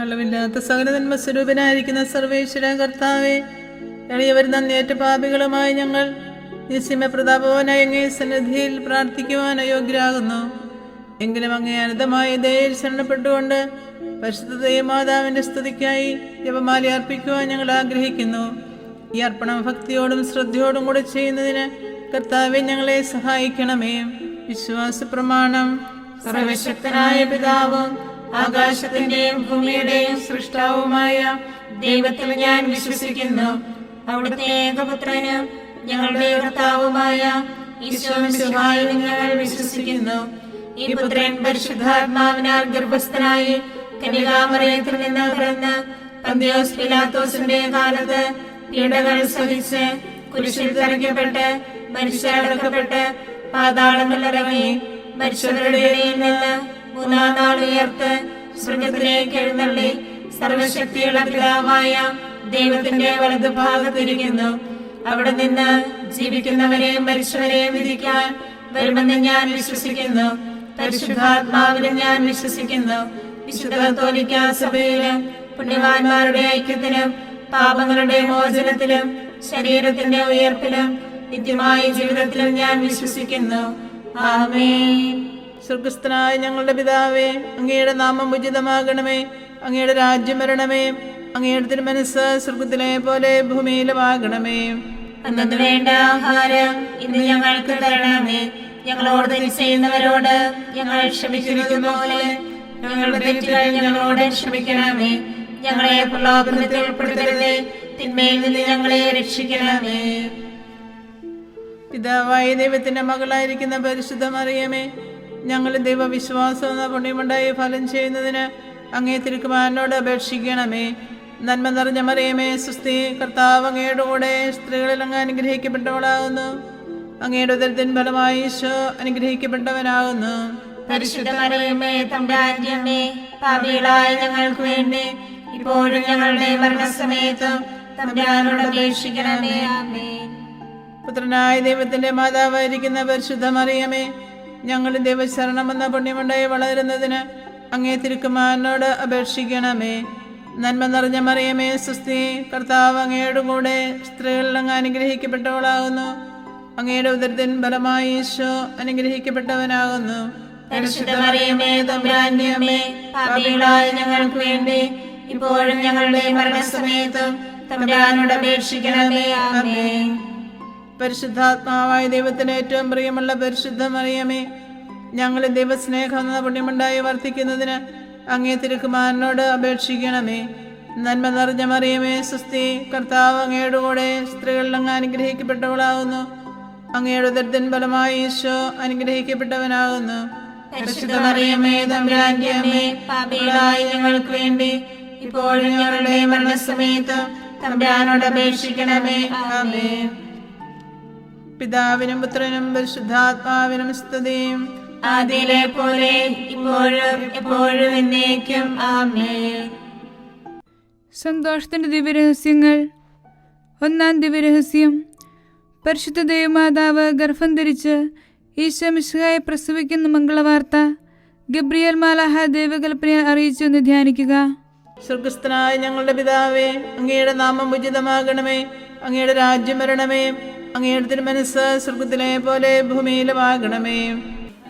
അളവില്ലാത്ത സകല നന്മ സ്വരൂപനായിരിക്കുന്ന സർവേശ്വര കർത്താവെ, എളിയവർ നന്ദിയേറ്റ പാപികളുമായി ഞങ്ങൾ നിസ്യമ പ്രതാപവാനായ അങ്ങേ സന്നിധിയിൽ പ്രാർത്ഥിക്കുവാൻ അയോഗ്യരാകുന്നു. എങ്കിലും അങ്ങേ അനന്തമായ ദയയിൽ ശരണപ്പെട്ടുകൊണ്ട് പരിശുദ്ധ ദൈവമാതാവിന്റെ സ്തുതിക്കായി ജപമാല അർപ്പിക്കുവാൻ ഞങ്ങൾ ആഗ്രഹിക്കുന്നു. ഈ അർപ്പണം ഭക്തിയോടും ശ്രദ്ധയോടും കൂടെ ചെയ്യുന്നതിന് കർത്താവെ ഞങ്ങളെ സഹായിക്കണമേ. വിശ്വാസ പ്രമാണം. സർവശക്തനായ പിതാവും ആകാശത്തിന്റെയും ഭൂമിയുടെയും സൃഷ്ടാവുമായ ദൈവത്തിൽ ഞാൻ വിശ്വസിക്കുന്നു. അവിടുത്തെ ഏകപുത്രനും ഞങ്ങളുടെ കർത്താവുമായ ഈശോമിശിഹായിൽ ഞങ്ങൾ വിശ്വസിക്കുന്നു. ഈ പുത്രൻ പരിശുദ്ധാത്മാവിനാൽ ഗർഭസ്ഥനായി കന്യകാമറിയത്തിൽ നിന്ന് പിറന്ന് പന്തിയോസ് പിലാത്തോസിന്റെ കാലത്ത് പീഡകൾ സഹിച്ച് കുരിശിൽ തറയ്ക്കപ്പെട്ട് മരിച്ചടക്കപ്പെട്ട് പാതാളങ്ങളിലിറങ്ങി മരിച്ചവരുടെ ഇടയിൽ നിന്ന് മൂന്നാം നാൾ ഉയർത്ത് സ്വർഗ്ഗത്തിലേക്ക് എഴുന്നള്ളി സർവശക്തിയുള്ള പിതാവായ ദൈവത്തിന്റെ വലതുഭാഗത്തിരിക്കുന്നു. അവിടെ നിന്ന് ജീവിക്കുന്നവരെയും മരിച്ചവരെയും വിധിക്കാൻ വരുമെന്ന് ഞാൻ വിശ്വസിക്കുന്നു. പരിശുദ്ധാത്മാവിലും ഞാൻ വിശ്വസിക്കുന്നു. വിശുദ്ധ കത്തോലിക്കാ സഭയിലും പുണ്യവാന്മാരുടെ ഐക്യത്തിലും പാപങ്ങളുടെ മോചനത്തിലും ശരീരത്തിന്റെ ഉയർപ്പിലും നിത്യമായ ജീവിതത്തിലും ഞാൻ വിശ്വസിക്കുന്നു. ആമേൻ. സ്വർഗസ്ഥനായ ഞങ്ങളുടെ പിതാവേ, അങ്ങയുടെ നാമം ഉചിതമാകണമേ. അങ്ങയുടെ രാജ്യം വരണമേ. അങ്ങയുടെ തിരുമനസ്സ് സ്വർഗത്തിലെ പോലെ ഭൂമിയിലുമാകണമേ. അന്നു വേണ്ട ആഹാരം ഇന്ന് ഞങ്ങൾക്ക് തരണമേ. ഞങ്ങളോട് തെറ്റ് ചെയ്യുന്നവരോട് ഞങ്ങൾ ക്ഷമിക്കുന്നത് പോലെ ഞങ്ങളുടെ തെറ്റുകൾ ഞങ്ങളോട് ക്ഷമിക്കണമേ. ഞങ്ങളെ പ്രലോഭനത്തിൽ ഉൾപ്പെടുത്തരുതേ, തിന്മയിൽ നിന്ന് ഞങ്ങളെ രക്ഷിക്കണമേ. പിതാവായ ദൈവത്തിന്റെ മകളായിരിക്കുന്ന പരിശുദ്ധ മറിയമേ, ഞങ്ങൾ ദൈവവിശ്വാസം എന്ന പുണ്യമുണ്ടായി ഫലം ചെയ്യുന്നതിന് അങ്ങേ തിരുക്കുമാരനോട് അപേക്ഷിക്കണമേ. നന്മ നിറഞ്ഞ മറിയമേ, സുസ്ഥി, കർത്താവ് അങ്ങയുടെ കൂടെ സ്ത്രീകളിൽ അങ്ങ് അനുഗ്രഹിക്കപ്പെട്ടവളാകുന്നു. അങ്ങയുടെ ഉദരത്തിൻ ഫലമായി ഈശോ അനുഗ്രഹിക്കപ്പെട്ടവനാകുന്നു. പരിശുദ്ധ മറിയമേ, തമ്പുരാന്റെ അമ്മേ, പാപികളായ ഞങ്ങൾക്ക് വേണ്ടി ഇപ്പോഴും ഞങ്ങളുടെ മരണസമയത്തും തമ്പുരാനോട് അപേക്ഷിക്കണമേ. ആമേൻ. പുത്രനായ ദൈവത്തിന്റെ മാതാവായിരിക്കുന്ന പരിശുദ്ധ മറിയമേ, ഞങ്ങൾ ദൈവശരണം എന്ന പുണ്യമുണ്ടായി വളരുന്നതിന് അങ്ങേ തിരുക്കുമാരനോട് അപേക്ഷിക്കണമേ. നന്മ നിറഞ്ഞ മറിയമേ, സുസ്ഥി, കർത്താവ് അങ്ങയുടെ കൂടെ സ്ത്രീകളിൽ അങ്ങ് അനുഗ്രഹിക്കപ്പെട്ടവളാകുന്നു. അങ്ങയുടെ ഉദരത്തിൻ ഫലമായി ഈശോ അനുഗ്രഹിക്കപ്പെട്ടവനാകുന്നു. പരിശുദ്ധ മറിയമേ, തമ്പുരാന്റെ അമ്മേ, പാപികളായ ഞങ്ങൾക്ക് വേണ്ടി ഇപ്പോഴും ഞങ്ങളുടെ മരണസമയത്തും തമ്പുരാനോട് അപേക്ഷിക്കണമേ. ആമേൻ. പരിശുദ്ധാത്മാവായ ദൈവത്തിന് ഏറ്റവും പ്രിയമുള്ള പരിശുദ്ധ മറിയമേ, ഞങ്ങൾ ദൈവസ്നേഹം എന്ന പുണ്യമുണ്ടായി വർദ്ധിക്കുന്നതിന് അങ്ങേ തിരുക്കുമാരനോട് അപേക്ഷിക്കണമേ. നന്മ നിറഞ്ഞ മറിയമേ, സുസ്ഥി, കർത്താവ് അങ്ങയുടെ കൂടെ സ്ത്രീകളിൽ അങ്ങ് അനുഗ്രഹിക്കപ്പെട്ടവളാകുന്നു. അങ്ങയുടെ ഉദരത്തിൻ ഫലമായി ഈശോ അനുഗ്രഹിക്കപ്പെട്ടവനാകുന്നു. പരിശുദ്ധ മറിയമേ, തമ്പുരാന്റെ അമ്മേ, പാപികളായ ഞങ്ങൾക്ക് വേണ്ടി ഇപ്പോഴും ഞങ്ങളുടെ മരണസമയത്തും തമ്പുരാനോട് അപേക്ഷിക്കണമേ. ആമേൻ. പിതാവിനും പുത്രനും പരിശുദ്ധാത്മാവിനും സ്തുതിയും, ആദിയിലെ പോലെ ഇപ്പോഴും എപ്പോഴും എന്നേക്കും. ആമേൻ. സന്തോഷത്തിന്റെ ദിവ്യരഹസ്യങ്ങൾ. ഒന്നാം ദിവ്യരഹസ്യം, പരിശുദ്ധ ദൈവമാതാവ് ഗർഭം ധരിച്ച് ഈശോ മിശിഹായെ പ്രസവിക്കുന്ന മംഗളവാർത്ത ഗബ്രിയേൽ മാലാഹ ദൈവകൽപ്പന അറിയിച്ചു എന്ന് ധ്യാനിക്കുക. സ്വർഗസ്ഥനായ ഞങ്ങളുടെ പിതാവേ, അങ്ങയുടെ നാമം ഉചിതമാകണമേ. അങ്ങയുടെ രാജ്യം വരണമേ. അങ്ങയുടെ തിരുമനസ്സ് സ്വർഗത്തിലെ പോലെ ഭൂമിയിലുമാകണമേ.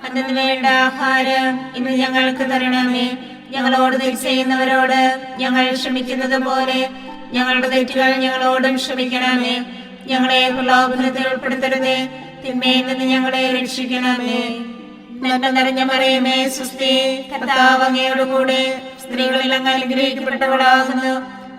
അന്നു വേണ്ട ആഹാരം ഇന്ന് ഞങ്ങൾക്ക് തരണമേ. ഞങ്ങളോട് തെറ്റ് ചെയ്യുന്നവരോട് ഞങ്ങൾ ക്ഷമിക്കുന്നത് പോലെ ഞങ്ങളുടെ തെറ്റുകൾ ഞങ്ങളോടും ക്ഷമിക്കണമേ. ഞങ്ങളെ പ്രലോഭനത്തിൽ ഉൾപ്പെടുത്തരുതേ, തിന്മയിൽ നിന്ന് ഞങ്ങളെ രക്ഷിക്കണമേ. നന്മ നിറഞ്ഞ മറിയമേ, സുസ്ഥി, കർത്താവ് അങ്ങയുടെ കൂടെ സ്ത്രീകളിൽ അങ്ങ് അനുഗ്രഹിക്കപ്പെട്ടവളാകുന്നു.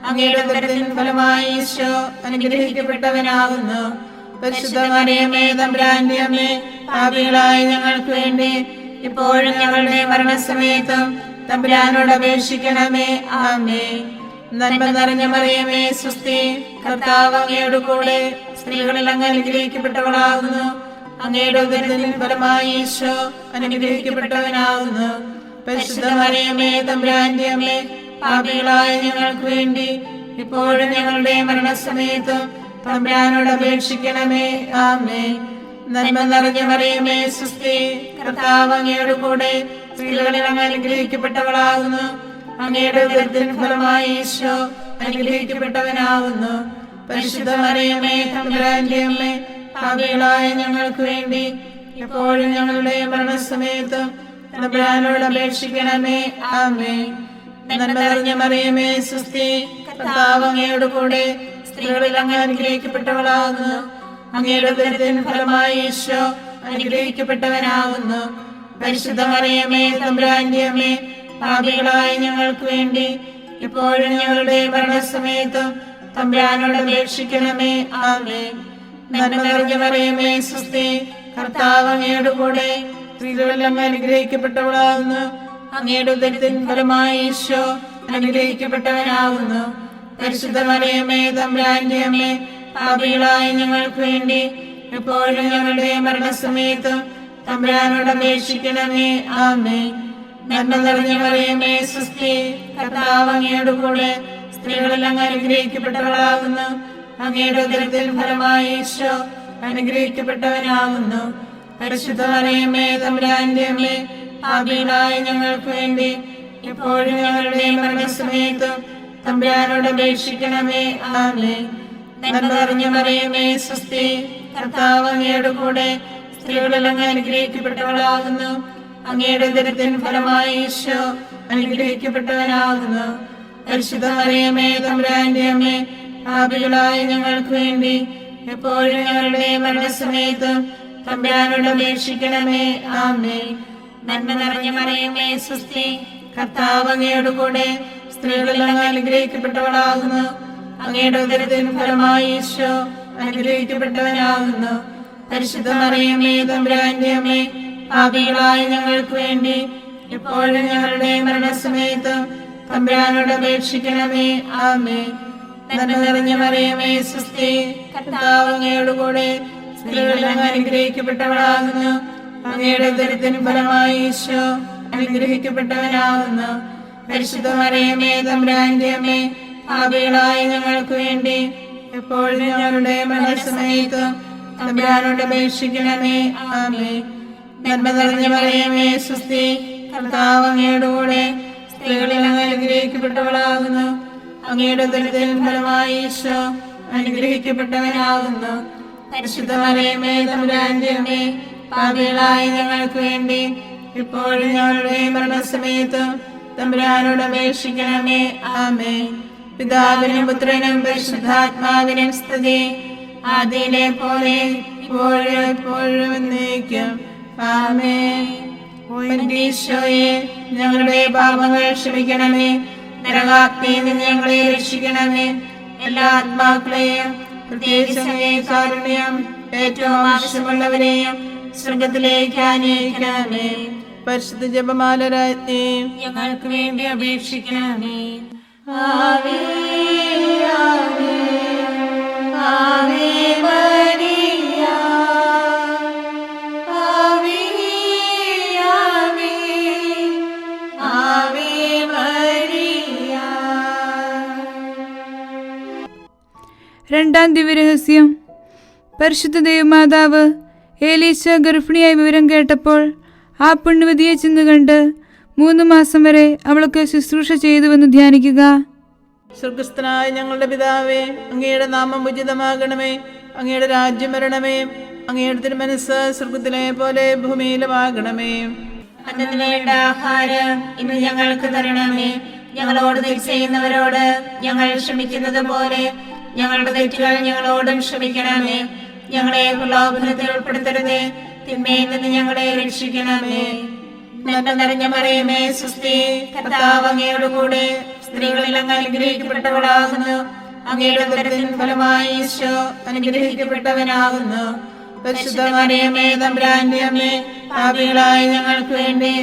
അങ്ങയുടെ ഉദരത്തിൻ ഫലമായി ഈശോ അനുഗ്രഹിക്കപ്പെട്ടവനാകുന്നു. പരിശുദ്ധ മറിയമേ, തമ്പുരാന്റെ അമ്മേ, പാപികളായ ഞങ്ങൾക്ക് വേണ്ടി ഇപ്പോഴും ഞങ്ങളുടെ മരണസമയത്തും തമ്പുരാനോട് അപേക്ഷിക്കണമേ. ആമേൻ. നന്മ നിറഞ്ഞ മറിയമേ, സുസ്ഥി, കർത്താവ് അങ്ങയുടെ കൂടെ സ്ത്രീകളിൽ അങ്ങ് അനുഗ്രഹിക്കപ്പെട്ടവളാകുന്നു. അങ്ങയുടെ ഉദരത്തിൻ ഫലമായി ഈശോ അനുഗ്രഹിക്കപ്പെട്ടവനാകുന്നു. പരിശുദ്ധ മറിയമേ, തമ്പുരാന്റെ അമ്മേ, പാപികളായ ഞങ്ങൾക്ക് വേണ്ടി ഇപ്പോഴും ഞങ്ങളുടെ മരണസമയത്തും തമ്പുരാനോട് അപേക്ഷിക്കണമേ. ആമേൻ. നന്മ നിറഞ്ഞ മറിയമേ, സുസ്ഥി, കർത്താവ് അങ്ങയുടെ കൂടെ സ്ത്രീകളിൽ അങ്ങ് അനുഗ്രഹിക്കപ്പെട്ടവളാകുന്നു. അങ്ങയുടെ ഉദരത്തിൻ ഫലമായി ഈശോ അനുഗ്രഹിക്കപ്പെട്ടവനാകുന്നു. പരിശുദ്ധ മറിയമേ, തമ്പുരാന്റെ അമ്മേ, പാപികളായ ഞങ്ങൾക്ക് വേണ്ടി ഇപ്പോഴും ഞങ്ങളുടെ മരണസമയത്തും തമ്പുരാനോട് അപേക്ഷിക്കണമേ. ആമേൻ. നന്മ നിറഞ്ഞ മറിയമേ, സ്വസ്തി, കർത്താവ് അങ്ങയോട് കൂടെ സ്ത്രീകളിൽ അങ്ങ് അനുഗ്രഹിക്കപ്പെട്ടവളാകുന്നു. അങ്ങയുടെ ഉദരത്തിൻ ഫലമായി ഈശോ അനുഗ്രഹിക്കപ്പെട്ടവനാകുന്നു. പരിശുദ്ധ മറിയമേ, തമ്പുരാന്റെ അമ്മേ, പാപികളായ ഞങ്ങൾക്ക് വേണ്ടി ഇപ്പോഴും ഞങ്ങളുടെ മരണസമയത്തും തമ്പുരാനോട് അപേക്ഷിക്കണമേ. ആമേൻ. നന്മ നിറഞ്ഞ മറിയമേ, സ്വസ്തി, കർത്താവ് അങ്ങയോട് കൂടെ സ്ത്രീകളിൽ അങ്ങ് അനുഗ്രഹിക്കപ്പെട്ടവളാകുന്നു. അങ്ങയുടെ ഉദരത്തിൻ ഫലമായി ഈശോ അനുഗ്രഹിക്കപ്പെട്ടവനാകുന്നു. പരിശുദ്ധ മറിയമേ, തമ്പുരാന്റെ അമ്മേ, പാപികളായ ഞങ്ങൾക്ക് വേണ്ടി എപ്പോഴും ഞങ്ങളുടെ മരണസമയത്തും തമ്പുരാനോട് അപേക്ഷിക്കണമേ. ആമേൻ. നന്മ നിറഞ്ഞ മറിയമേ, സ്വസ്തി, കർത്താവ് അങ്ങയോട് കൂടെ സ്ത്രീകളിൽ അങ്ങ് അനുഗ്രഹിക്കപ്പെട്ടവളാകുന്നു. അങ്ങയുടെ ഉദരത്തിൻ ഫലമായി ഈശോ അനുഗ്രഹിക്കപ്പെട്ടവനാകുന്നു. പരിശുദ്ധ മറിയമേ, തമ്പുരാന്റെ അമ്മേ, പാപികളായ ഞങ്ങൾക്ക് വേണ്ടി എപ്പോഴും ഞങ്ങളുടെ മരണസമയത്തും തമ്പുരാനോട് അപേക്ഷിക്കണമേ. ആമേൻ. നന്മ നിറഞ്ഞ മറിയമേ, സ്വസ്തി, കർത്താവ് അങ്ങയോട് കൂടെ സ്ത്രീകളിൽ അങ്ങ് അനുഗ്രഹിക്കപ്പെട്ടവളാകുന്നു. അങ്ങയുടെ ഉദരത്തിൻ ഫലമായി ഈശോ അനുഗ്രഹിക്കപ്പെട്ടവനാകുന്നു. പരിശുദ്ധ മറിയമേ, തമ്പുരാന്റെ അമ്മേ, പാപികളായ ഞങ്ങൾക്ക് വേണ്ടി എപ്പോഴും ഞങ്ങളുടെ മരണസമയത്തും തമ്പുരാനോട് അപേക്ഷിക്കണമേ. ആമേൻ. നന്മ നിറഞ്ഞ മറിയമേ, സ്വസ്തി, കർത്താവ് അങ്ങയോട് കൂടെ സ്ത്രീകളിൽ അങ്ങ് അനുഗ്രഹിക്കപ്പെട്ടവളാകുന്നു. അങ്ങയുടെ ഉദരത്തിൻ ഫലമായി ഈശോ അനുഗ്രഹിക്കപ്പെട്ടവനാകുന്നു. പരിശുദ്ധ മറിയമേ, തമ്പുരാന്റെ അമ്മേ, പാപികളായ ഞങ്ങൾക്ക് വേണ്ടി എപ്പോഴും ഞങ്ങളുടെ മരണസമയത്തും തമ്പുരാനോട് അപേക്ഷിക്കണമേ. ആമേൻ. നന്മ നിറഞ്ഞ മറിയമേ, സ്വസ്തി, കർത്താവ് അങ്ങയോട് കൂടെ സ്ത്രീകളിൽ അങ്ങ് അനുഗ്രഹിക്കപ്പെട്ടവളാകുന്നു. അങ്ങയുടെ ഉദരത്തിൻ ഫലമായി ഈശോ അനുഗ്രഹിക്കപ്പെട്ടവനാകുന്നു. പരിശുദ്ധ മറിയമേ, തമ്പുരാന്റെ അമ്മേ, പാപികളായ ഞങ്ങൾക്ക് വേണ്ടി എപ്പോഴും ഞങ്ങളുടെ മരണസമയത്തും തമ്പുരാനോട് അപേക്ഷിക്കണമേ. ആമേൻ. നന്മ നിറഞ്ഞ മറിയമേ, സ്വസ്തി, കർത്താവ് അങ്ങയോട് കൂടെ സ്ത്രീകളിൽ അങ്ങ് അനുഗ്രഹിക്കപ്പെട്ടവളാകുന്നു. അങ്ങയുടെ ഉദരത്തിൻ ഫലമായി ഈശോ അനുഗ്രഹിക്കപ്പെട്ടവനാകുന്നു. പരിശുദ്ധ മറിയമേ, തമ്പുരാന്റെ അമ്മേ, പാപികളായ ഞങ്ങൾക്ക് വേണ്ടി ഇപ്പോഴും ഞങ്ങളുടെ മരണസമയത്തും തമ്പുരാനോട് അപേക്ഷിക്കണമേ. ആമേൻ. പിതാവിനും പുത്രനും പരിശുദ്ധാത്മാവിനും സ്തുതി, ആദിയിലെ പോലെ ഇപ്പോഴും എപ്പോഴും എന്നേക്കും. ആമേൻ. എന്റെ ഈശോയെ, ഞങ്ങളുടെ പാപങ്ങൾ ക്ഷമിക്കണമേ. നരകാഗ്നിയിൽ നിന്ന് ഞങ്ങളെ രക്ഷിക്കണമേ. എല്ലാ ആത്മാക്കളെയും, പ്രത്യേകിച്ച് അങ്ങേ കാരുണ്യം ഏറ്റവും ആവശ്യമുള്ളവരെയും സ്വർഗത്തിലേക്ക് ആനയിക്കണമേ. പരിശുദ്ധ ജപമാല രാജ്ഞി, ഞങ്ങൾക്ക് വേണ്ടി അപേക്ഷിക്കണമേ. ആവേ ആവേ ആവേ മരിയ, ആവേ ആവേ ആവേ മരിയ. രണ്ടാം ദിവ്യരഹസ്യം. പരിശുദ്ധ ദൈവമാതാവ് ഏലീശ ഗർഭിണിയായ വിവരം കേട്ടപ്പോൾ ആ പുണ്യവതിയെ ചെന്ന് കണ്ട് 3 മാസം വരെ അവൾക്ക് ശുശ്രൂഷ ചെയ്തുവെന്ന് ധ്യാനിക്കുക. സ്വർഗസ്ഥനായ ഞങ്ങളുടെ പിതാവേ, അങ്ങയുടെ നാമം ഉചിതമാകണമേ. അങ്ങയുടെ രാജ്യം വരണമേ. അങ്ങയുടെ തിരുമനസ്സ് സ്വർഗത്തിലെ പോലെ ഭൂമിയിലുമാകണമേ. അന്നത്തിന് വേണ്ട ആഹാരം ഇന്ന് ഞങ്ങൾക്ക് തരണമേ. ഞങ്ങളോട് തെറ്റ് ചെയ്യുന്നവരോട് ഞങ്ങൾ ക്ഷമിക്കുന്നത് പോലെ ഞങ്ങളുടെ തെറ്റുകൾ ഞങ്ങളോടും ക്ഷമിക്കണമേ. ഞങ്ങളെ പ്രലോഭനത്തിൽ ഉൾപ്പെടുത്തരുതേ, തിന്മയിൽ നിന്ന് ഞങ്ങളെ രക്ഷിക്കണമേ. നന്മ നിറഞ്ഞ മറിയമേ, സ്വസ്തി, കർത്താവ് അങ്ങയോട് കൂടെ സ്ത്രീകളിൽ അങ്ങ് അനുഗ്രഹിക്കപ്പെട്ടവളാകുന്നു. അങ്ങയുടെ ഉദരത്തിൻ ഫലമായി ഈശോ അനുഗ്രഹിക്കപ്പെട്ടവനാകുന്നു. പരിശുദ്ധ മറിയമേ, തമ്പുരാന്റെ അമ്മേ, പാപികളായ ഞങ്ങൾക്ക് വേണ്ടി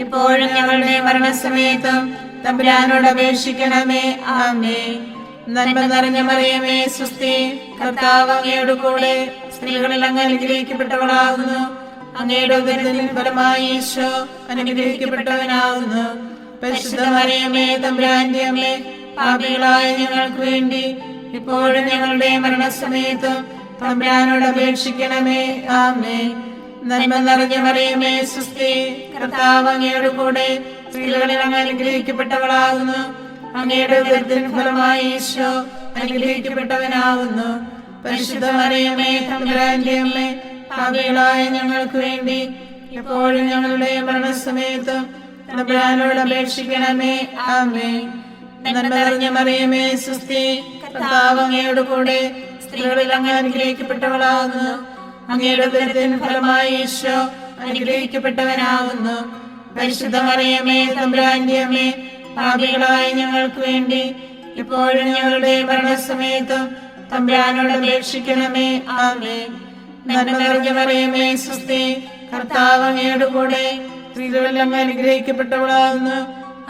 ഇപ്പോഴും ഞങ്ങളുടെ മരണസമയത്തും തമ്പുരാനോട് അപേക്ഷിക്കണമേ. ആമേൻ. നന്മ നിറഞ്ഞ മറിയമേ, സ്വസ്തി, കർത്താവ് അങ്ങയോട് കൂടെ സ്ത്രീകളിൽ അങ്ങ് അനുഗ്രഹിക്കപ്പെട്ടവളാകുന്നു. അങ്ങയുടെ ഉദരത്തിൻ ഫലമായി ഈശോ അനുഗ്രഹിക്കപ്പെട്ടവനാകുന്നു. പരിശുദ്ധ മറിയമേ, തമ്പുരാന്റെ അമ്മേ, പാപികളായ ഞങ്ങൾക്ക് വേണ്ടി ഇപ്പോഴും ഞങ്ങളുടെ മരണസമയത്തും തമ്പുരാനോട് അപേക്ഷിക്കണമേ. ആമേൻ. നന്മ നിറഞ്ഞ മറിയമേ, സ്വസ്തി, കർത്താവ് അങ്ങയോട് കൂടെ സ്ത്രീകളിൽ അങ്ങ് അനുഗ്രഹിക്കപ്പെട്ടവളാകുന്നു. അങ്ങയുടെ ഉദരത്തിൻ ഫലമായി ഈശോ അനുഗ്രഹിക്കപ്പെട്ടവനാകുന്നു. പരിശുദ്ധ മറിയമേ, തമ്പുരാന്റെ അമ്മേ, പാപികളായ ഞങ്ങൾക്ക് വേണ്ടി എപ്പോഴും ഞങ്ങളുടെ മരണസമയത്തും തമ്പുരാനോട് അപേക്ഷിക്കണമേ. ആമേൻ. നന്മ നിറഞ്ഞ മറിയമേ, സ്വസ്തി, കർത്താവ് അങ്ങയോട് കൂടെ സ്ത്രീകളിൽ അങ്ങ് അനുഗ്രഹിക്കപ്പെട്ടവളാകുന്നു. അങ്ങയുടെ ഉദരത്തിൻ ഫലമായി ഈശോ അനുഗ്രഹിക്കപ്പെട്ടവനാകുന്നു. പരിശുദ്ധ മറിയമേ, തമ്പുരാന്റെ അമ്മേ, പാപികളായ ഞങ്ങൾക്ക് വേണ്ടി എപ്പോഴും ഞങ്ങളുടെ മരണസമയത്തും തമ്പുരാനോട് അപേക്ഷിക്കണമേ. ആമേൻ. നന്മ നിറഞ്ഞ മറിയമേ, സ്വസ്തി, കർത്താവ് അങ്ങയോട് കൂടെ സ്ത്രീകളിൽ അങ്ങ് അനുഗ്രഹിക്കപ്പെട്ടവളാകുന്നു.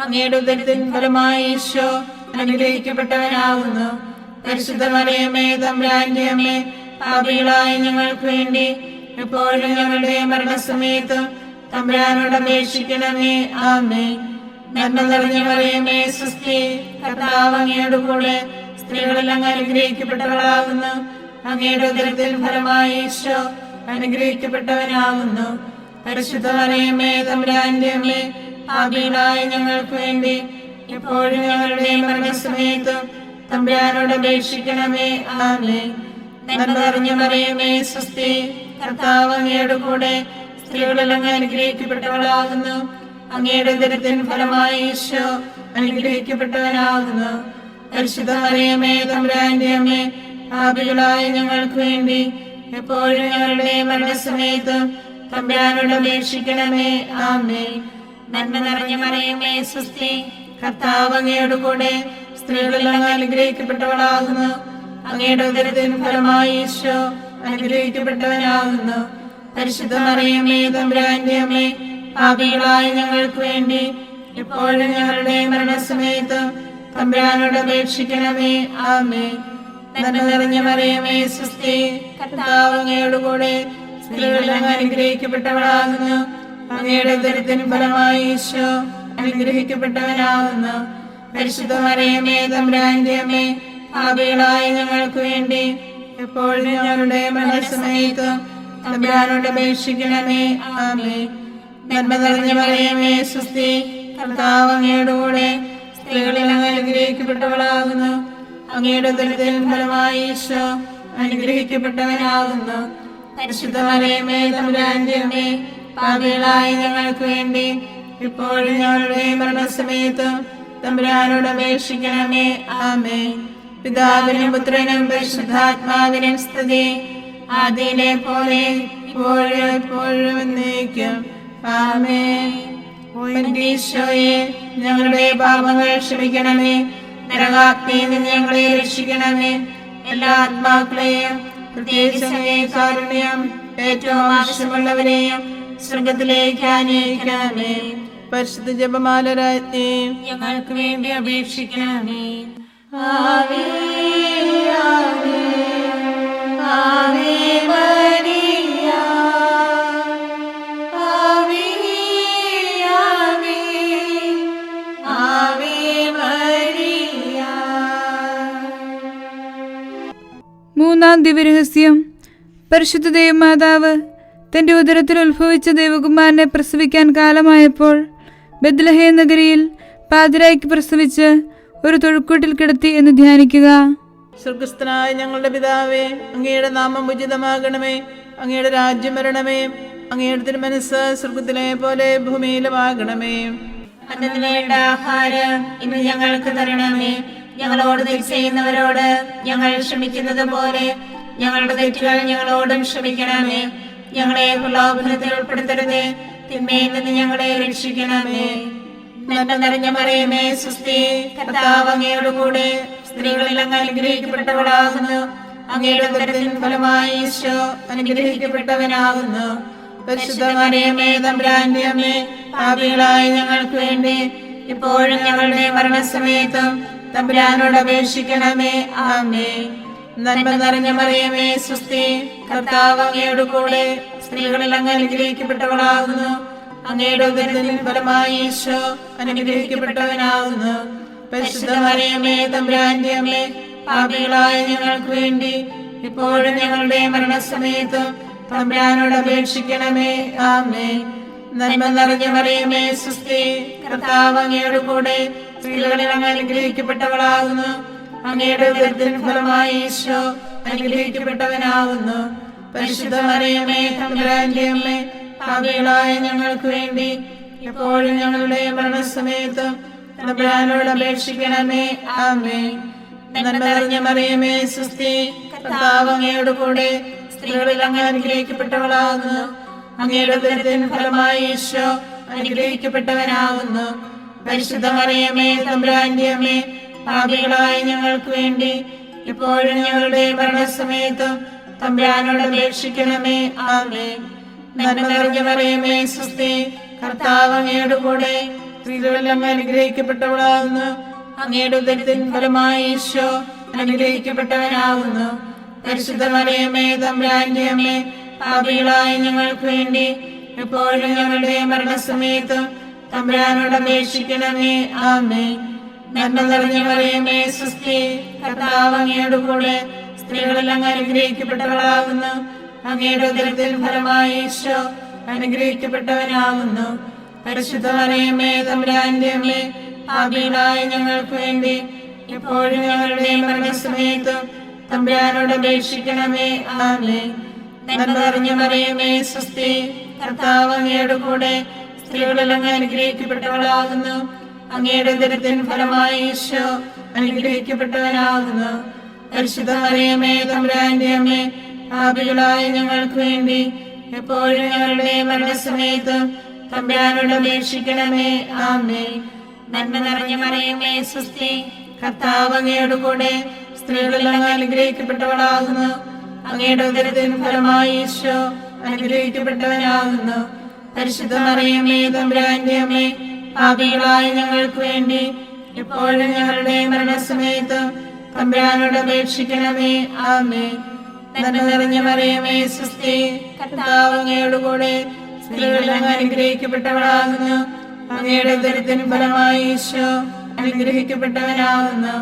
അങ്ങയുടെ ഉദരത്തിൻ ഫലമായി ഈശോ അനുഗ്രഹിക്കപ്പെട്ടവനാകുന്നു. പരിശുദ്ധ മറിയമേ, തമ്പുരാന്റെ അമ്മേ, പാപികളായ ഞങ്ങൾക്ക് വേണ്ടി എപ്പോഴും ഞങ്ങളുടെ മരണസമയത്തും തമ്പുരാനോട് അപേക്ഷിക്കണമേ. ആമേൻ. നന്മ നിറഞ്ഞ മറിയമേ, സ്വസ്തി, കർത്താവ് അങ്ങയോട് കൂടെ സ്ത്രീകളിൽ അങ്ങ് അനുഗ്രഹിക്കപ്പെട്ടവളാകുന്നു. അങ്ങയുടെ ഉദരത്തിൻ ഫലമായി ഈശോ അനുഗ്രഹിക്കപ്പെട്ടവനാകുന്നു. പരിശുദ്ധ മറിയമേ, തമ്പുരാന്റെ അമ്മേ, പാപികളായ ഞങ്ങൾക്ക് വേണ്ടി എപ്പോഴും ഞങ്ങളുടെ മരണസമയത്തും തമ്പുരാനോട് അപേക്ഷിക്കണമേ. ആമേൻ. നന്മ നിറഞ്ഞ മറിയമേ, സ്വസ്തി, കർത്താവ് അങ്ങയോട് കൂടെ സ്ത്രീകളിൽ അങ്ങ് അനുഗ്രഹിക്കപ്പെട്ടവളാകുന്നു. അങ്ങയുടെ ഉദരത്തിൻ ഫലമായി ഈശോ അനുഗ്രഹിക്കപ്പെട്ടവനാകുന്നു. പരിശുദ്ധ മറിയമേ, തമ്പുരാന്റെ അമ്മേ, പാപികളായ ഞങ്ങൾക്ക് വേണ്ടി എപ്പോഴും ഞങ്ങളുടെ മരണസമയത്തും തമ്പുരാനോട് അപേക്ഷിക്കണമേ. ആമേൻ. നന്മ നിറഞ്ഞ മറിയമേ, സ്വസ്തി, കർത്താവ് അങ്ങയോട് കൂടെ സ്ത്രീകളിൽ അങ്ങ് അനുഗ്രഹിക്കപ്പെട്ടവളാകുന്നു. അങ്ങയുടെ ഉദരത്തിൻ ഫലമായി ഈശോ അനുഗ്രഹിക്കപ്പെട്ടവനാകുന്നു. പരിശുദ്ധ മറിയമേ, തമ്പുരാന്റെ അമ്മേ, പാപികളായ ഞങ്ങൾക്ക് വേണ്ടി എപ്പോഴും ഞങ്ങളുടെ മരണസമയത്തും തമ്പുരാനോട് അപേക്ഷിക്കണമേ. ആമേൻ. നന്മ നിറഞ്ഞ മറിയമേ, സ്വസ്തി, കർത്താവ് അങ്ങയോട് കൂടെ സ്ത്രീകളിൽ അങ്ങ് അനുഗ്രഹിക്കപ്പെട്ടവളാകുന്നു. അങ്ങയുടെ ഉദരത്തിൻ ഫലമായി ഈശോ അനുഗ്രഹിക്കപ്പെട്ടവനാകുന്നു. പരിശുദ്ധ മറിയമേ, തമ്പുരാന്റെ അമ്മേ, പാപികളായ ഞങ്ങൾക്ക് വേണ്ടി എപ്പോഴും ഞങ്ങളുടെ മരണസമയത്തും തമ്പുരാനോട് അപേക്ഷിക്കണമേ. ആമേൻ. നന്മ നിറഞ്ഞ മറിയമേ, സ്വസ്തി, കർത്താവ് അങ്ങയോട് കൂടെ സ്ത്രീകളിൽ അങ്ങ് അനുഗ്രഹിക്കപ്പെട്ടവളാകുന്നു. അങ്ങയുടെ ഉദരത്തിൻ ഫലമായി ഈശോ അനുഗ്രഹിക്കപ്പെട്ടവനാകുന്നു. പരിശുദ്ധ മറിയമേ, തമ്പുരാന്റെ അമ്മേ, പാപികളായ ഞങ്ങൾക്ക് വേണ്ടി ഇപ്പോഴും ഞങ്ങളുടെ മരണസമയത്തും തമ്പുരാനോട് അപേക്ഷിക്കണമേ. ആമേൻ. പിതാവിനും പുത്രനും പരിശുദ്ധാത്മാവിനും സ്തുതി, ആദിയിലെ പോലെ ഇപ്പോഴും എപ്പോഴും എന്നേക്കും. ആമേൻ. ഈശോയെ, ഞങ്ങളുടെ പാപങ്ങൾ ക്ഷമിക്കണമേ. നരകാഗ്നിയിൽ നിന്ന് ഞങ്ങളെ രക്ഷിക്കണമേ. എല്ലാ ആത്മാക്കളെയും പ്രത്യേകിച്ച് കാരുണ്യം ഏറ്റവും ആവശ്യമുള്ളവരെയും സ്വർഗത്തിലേക്ക് ആനയിക്കണമേ. പരിശുദ്ധ ജപമാല രാജ്ഞി, ഞങ്ങൾക്ക് വേണ്ടി അപേക്ഷിക്കണമേ. ആവേ ആവേ ആവേ മരിയ, ആവേ ആവേ ആവേ മരിയ. മൂന്നാം ദിവ്യരഹസ്യം. പരിശുദ്ധ ദൈവമാതാവ് തന്റെ ഉദരത്തിൽ ഉത്ഭവിച്ച ദൈവകുമാരനെ പ്രസവിക്കാൻ കാലമായപ്പോൾ ബെത്ലഹേം നഗരിയിൽ പാതിരായ്ക്ക് പ്രസവിച്ച് ഒരു തൊഴുക്കൂട്ടിൽ കിടത്തി എന്ന് ധ്യാനിക്കുക. സ്വർഗസ്ഥനായ ഞങ്ങളുടെ പിതാവേ, അങ്ങയുടെ നാമം ഉചിതമാകണമേ. അങ്ങയുടെ രാജ്യം വരണമേ. അങ്ങയുടെ തിരുമനസ്സ് സ്വർഗത്തിലെ പോലെ ഭൂമിയിലുമാകണമേ. അന്നത്തിന് വേണ്ട ആഹാരം ഇന്ന് ഞങ്ങൾക്ക് തരണമേ. ഞങ്ങളോട് തെറ്റ് ചെയ്യുന്നവരോട് ഞങ്ങൾ ക്ഷമിക്കുന്നത് പോലെ ഞങ്ങളുടെ തെറ്റുകൾ ഞങ്ങളോടും ക്ഷമിക്കണമേ. ഞങ്ങളെ പ്രലോഭനത്തിൽ ഉൾപ്പെടുത്തരുതേ, തിന്മയിൽ നിന്ന് ഞങ്ങളെ രക്ഷിക്കണമേ. നന്മ നിറഞ്ഞ മറിയമേ, സ്വസ്തി, കർത്താവ് അങ്ങയോട് കൂടെ സ്ത്രീകളിൽ അങ്ങ് അനുഗ്രഹിക്കപ്പെട്ടവളാകുന്നു. അങ്ങയുടെ ഉദരത്തിൻ ഫലമായി ഈശോ അനുഗ്രഹിക്കപ്പെട്ടവനാകുന്നു. പരിശുദ്ധ മറിയമേ, തമ്പുരാന്റെ അമ്മേ, പാപികളായ ഞങ്ങൾക്ക് വേണ്ടി ഇപ്പോഴും ഞങ്ങളുടെ മരണസമയത്തും തമ്പുരാനോട് അപേക്ഷിക്കണമേ. ആമേൻ. നന്മ നിറഞ്ഞ മറിയമേ, സ്വസ്തി, കർത്താവ് അങ്ങയോട് കൂടെ സ്ത്രീകളിൽ അങ്ങ് അനുഗ്രഹിക്കപ്പെട്ടവളാകുന്നു. അങ്ങയുടെ ഉദരത്തിൻ ഫലമായി ഈശോ അനുഗ്രഹിക്കപ്പെട്ടവനാകുന്നു. പരിശുദ്ധ മറിയമേ, തമ്പുരാന്റെ അമ്മേ, പാപികളായ ഞങ്ങൾക്ക് വേണ്ടി ഇപ്പോഴും ഞങ്ങളുടെ മരണസമയത്തും തമ്പുരാനോട് അപേക്ഷിക്കണമേ. ആമേൻ. നന്മ നിറഞ്ഞ മറിയമേ സുസ്ഥി, കർത്താവ് അങ്ങയോട് കൂടെ സ്ത്രീകളിൽ അങ്ങ് അനുഗ്രഹിക്കപ്പെട്ടവളാകുന്നു. അങ്ങയുടെ ഉദരത്തിൻ ഫലമായി ഈശോ അനുഗ്രഹിക്കപ്പെട്ടവനാകുന്നു. പരിശുദ്ധ മറിയമേ തമ്പുരാന്റെ അമ്മേ, പാപികളായ ഞങ്ങൾക്ക് വേണ്ടി എപ്പോഴും ഞങ്ങളുടെ മരണസമയത്തും തമ്പുരാനോട് അപേക്ഷിക്കണമേ. ആമേൻ. നന്മ നിറഞ്ഞ മറിയമേ സുസ്ഥി, കർത്താവ് അങ്ങയോട് കൂടെ സ്ത്രീകളിൽ അങ്ങ് അനുഗ്രഹിക്കപ്പെട്ടവളാകുന്നു. അങ്ങയുടെ ഉദരത്തിൻ ഫലമായി ഈശോ അനുഗ്രഹിക്കപ്പെട്ടവനാകുന്നു. പരിശുദ്ധ മറിയമേ തമ്പുരാന്റെ അമ്മേ, പാപികളായ ഞങ്ങൾക്ക് വേണ്ടി എപ്പോഴും ഞങ്ങളുടെ മരണസമയത്തും തമ്പുരാനോട് അപേക്ഷിക്കണമേ. ആമേൻ. നന്മ നിറഞ്ഞ മറിയമേ സുസ്ഥി, കർത്താവ് അങ്ങയോട് കൂടെ സ്ത്രീകളിൽ അങ്ങ് അനുഗ്രഹിക്കപ്പെട്ടവളാകുന്നു. അങ്ങയുടെ ഉദരത്തിൻ ഫലമായി ഈശോ അനുഗ്രഹിക്കപ്പെട്ടവനാകുന്നു. പരിശുദ്ധ മറിയമേ തമ്പുരാന്റെ അമ്മേ, പാപികളായ ഞങ്ങൾക്ക് വേണ്ടി എപ്പോഴും ഞങ്ങളുടെ മരണസമയത്തും തമ്പുരാനോട് അപേക്ഷിക്കണമേ. ആമേൻ. നന്മ നിറഞ്ഞ മറിയമേ സുസ്ഥി, കർത്താവ് അങ്ങയോട് കൂടെ സ്ത്രീകളിൽ അങ്ങ് അനുഗ്രഹിക്കപ്പെട്ടവളാകുന്നു. അങ്ങയുടെ ഉദരത്തിൻ ഫലമായി ഈശോ അനുഗ്രഹിക്കപ്പെട്ടവനാകുന്നു. പരിശുദ്ധ മറിയമേ തമ്പുരാന്റെ അമ്മേ, പാപികളായ ഞങ്ങൾക്ക് വേണ്ടി എപ്പോഴും ഞങ്ങളുടെ മരണസമയത്തും തമ്പുരാനോട് അപേക്ഷിക്കണമേ. ആമേൻ. നന്മ നിറഞ്ഞ മറിയമേ സുസ്ഥി, കർത്താവ് അങ്ങയോട് കൂടെ സ്ത്രീകളിൽ അങ്ങ് അനുഗ്രഹിക്കപ്പെട്ടവളാകുന്നു. അങ്ങയുടെ ഉദരത്തിൻ ഫലമായി ഈശോ അനുഗ്രഹിക്കപ്പെട്ടവനാകുന്നു. പരിശുദ്ധ മറിയമേ തമ്പുരാന്റെ അമ്മേ, പാപികളായ ഞങ്ങൾക്ക് വേണ്ടി എപ്പോഴും ഞങ്ങളുടെ മരണസമയത്തും തമ്പുരാനോട് അപേക്ഷിക്കണമേ. ആമേൻ. നന്മ നിറഞ്ഞ മറിയമേ സുസ്ഥി, കർത്താവ് അങ്ങയോട് കൂടെ സ്ത്രീകളിൽ അങ്ങ് അനുഗ്രഹിക്കപ്പെട്ടവളാകുന്നു. അങ്ങയുടെ ഉദരത്തിൻ ഫലമായി ഈശോ അനുഗ്രഹിക്കപ്പെട്ടവനാകുന്നു. പരിശുദ്ധ മറിയമേ തമ്പുരാന്റെ അമ്മേ, പാപികളായ ഞങ്ങൾക്ക് വേണ്ടി എപ്പോഴും ഞങ്ങളുടെ മരണസമയത്തും തമ്പുരാനോട് അപേക്ഷിക്കണമേ. ആമേൻ. നന്മ നിറഞ്ഞ മറിയമേ സുസ്ഥി, കർത്താവ് അങ്ങയോട് കൂടെ സ്ത്രീകളിൽ അങ്ങ് അനുഗ്രഹിക്കപ്പെട്ടവളാകുന്നു. അങ്ങയുടെ ഉദരത്തിൻ ഫലമായി ഈശോ അനുഗ്രഹിക്കപ്പെട്ടവനാകുന്നു.